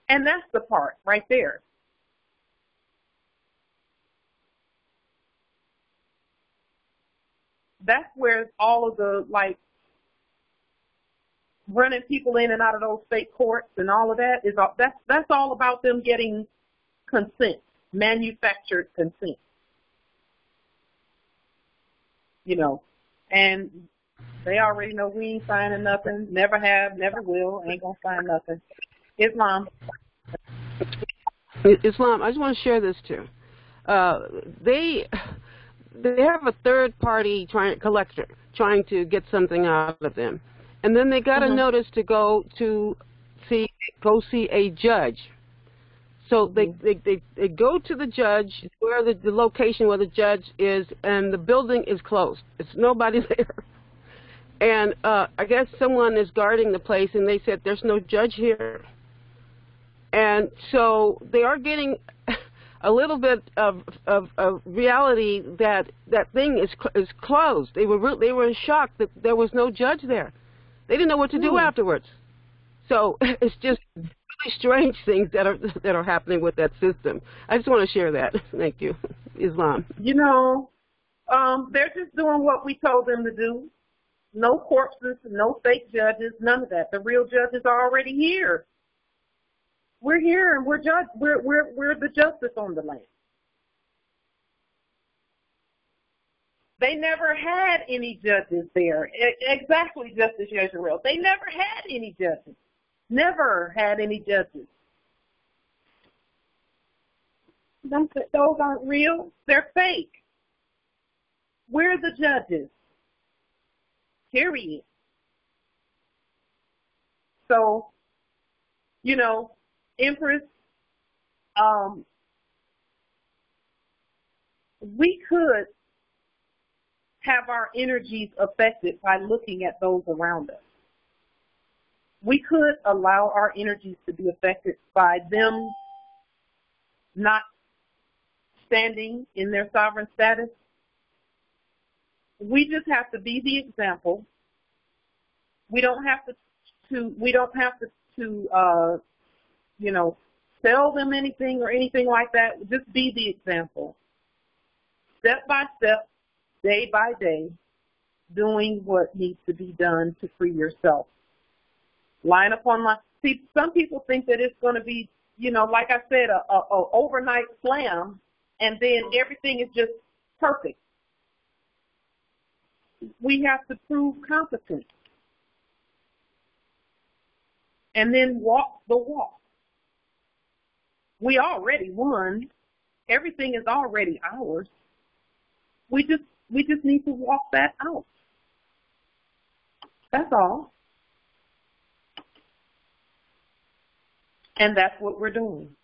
Speaker 1: And that's the part right there. That's where all of the, like, running people in and out of those state courts and all of that is all, that's all about them getting consent, manufactured consent. You know, and they already know we ain't signing nothing, never have, never will, ain't gonna sign nothing. Islam,
Speaker 4: I just want to share this too. They have a third party collector trying to get something out of them, and then they got a notice to go see a judge. So they go to the judge, where the location where the judge is, and the building is closed. It's nobody there. And I guess someone is guarding the place, and they said there's no judge here. And so they are getting a little bit of reality that thing is closed. They were in shock that there was no judge there. They didn't know what to do afterwards. So it's just really strange things that are happening with that system. I just want to share that. Thank you, Islam.
Speaker 1: You know, they're just doing what we told them to do. No corpses, no fake judges, none of that. The real judges are already here. We're here, and we're the justice on the land. They never had any judges there. Exactly, Justice Yeshurel. They never had any judges. Never had any judges. Those aren't real. They're fake. We're the judges. Period. So, you know, Empress, we could have our energies affected by looking at those around us. We could allow our energies to be affected by them not standing in their sovereign status. We just have to be the example. We don't have to you know, tell them anything or anything like that. Just be the example. Step by step, day by day, doing what needs to be done to free yourself. Line upon line. See, some people think that it's going to be, you know, like I said, a overnight slam, and then everything is just perfect. We have to prove competence. And then walk the walk. We already won. Everything is already ours. We just need to walk that out. That's all. And that's what we're doing.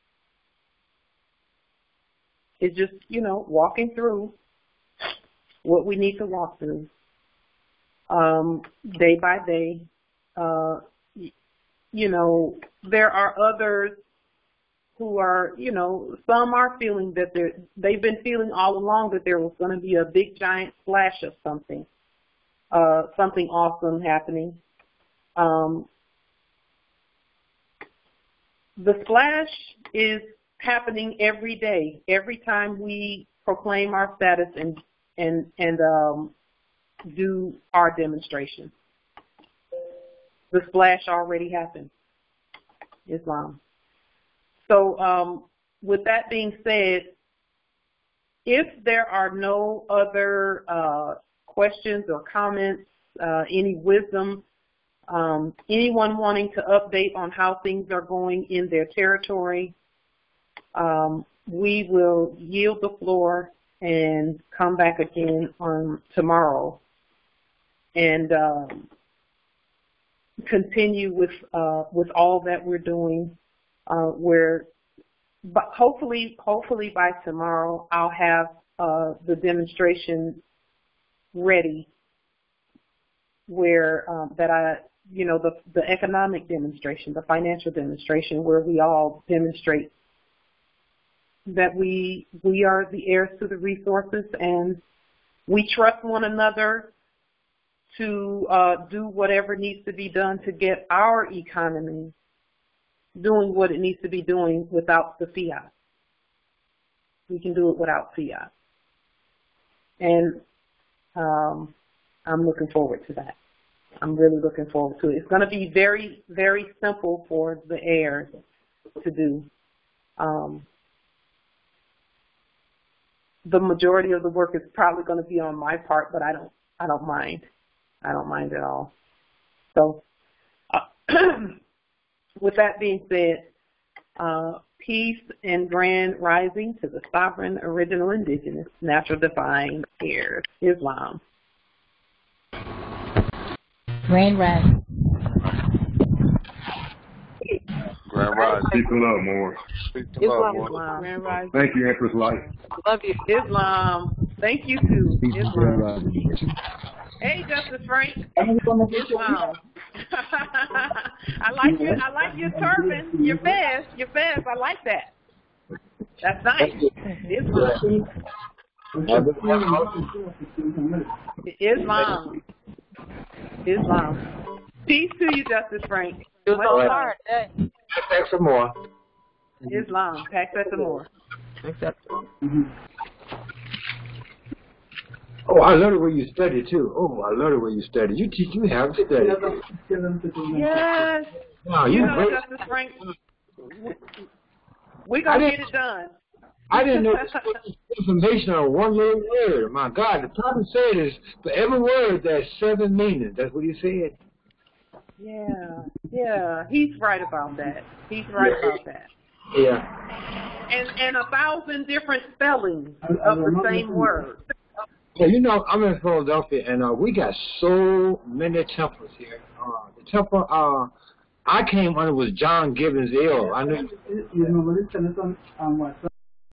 Speaker 1: It's just, you know, walking through what we need to walk through day by day. You know, there are others who are, you know, some are feeling that they've been feeling all along that there was going to be a big giant splash of something awesome happening. The splash is happening every day, every time we proclaim our status and do our demonstration. The splash already happened. Islam. So with that being said, if there are no other questions or comments, any wisdom, anyone wanting to update on how things are going in their territory, we will yield the floor and come back again on tomorrow and continue with all that we're doing. But hopefully by tomorrow I'll have the demonstration ready where you know, the economic demonstration, the financial demonstration, where we all demonstrate that we are the heirs to the resources and we trust one another to do whatever needs to be done to get our economy doing what it needs to be doing without the fiat. We can do it without fiat. And I'm looking forward to that. I'm really looking forward to it. It's going to be very, very simple for the heirs to do. The majority of the work is probably going to be on my part, but I don't mind. I don't mind at all. So, with that being said, peace and grand rising to the sovereign, original, indigenous, natural, divine heirs, Islam.
Speaker 5: Grand rising.
Speaker 3: Grand Rise.
Speaker 6: Peace and love, more.
Speaker 3: Speak to love, more.
Speaker 1: Islam.
Speaker 4: Grand rising.
Speaker 6: Thank you, Empress Life.
Speaker 4: Love you.
Speaker 1: Islam. Thank you too. Islam. Hey, Justice Frank. Islam. I like your turban, your vest. I like that. That's nice. Islam. Islam. Islam. Peace to you, Justice Frank.
Speaker 4: It was all hard.
Speaker 7: Pack some more.
Speaker 1: Islam. Pack that some more.
Speaker 7: Oh, I love the way you study too. Oh, I love the way you study. You teach me how to study.
Speaker 1: Yes.
Speaker 7: Wow,
Speaker 1: You
Speaker 7: you
Speaker 1: know,
Speaker 7: great.
Speaker 1: Justice Frank, we're going to get it done.
Speaker 7: I didn't know this much information on one little word. My God, the prophet said is for every word there's 7 meanings. That's what he said.
Speaker 1: Yeah. He's right about that.
Speaker 7: Yeah.
Speaker 1: And 1,000 different spellings of the same word.
Speaker 7: Yeah, you know, I'm in Philadelphia, and we got so many temples here. The temple I came under was John Gibbons' ill. I knew.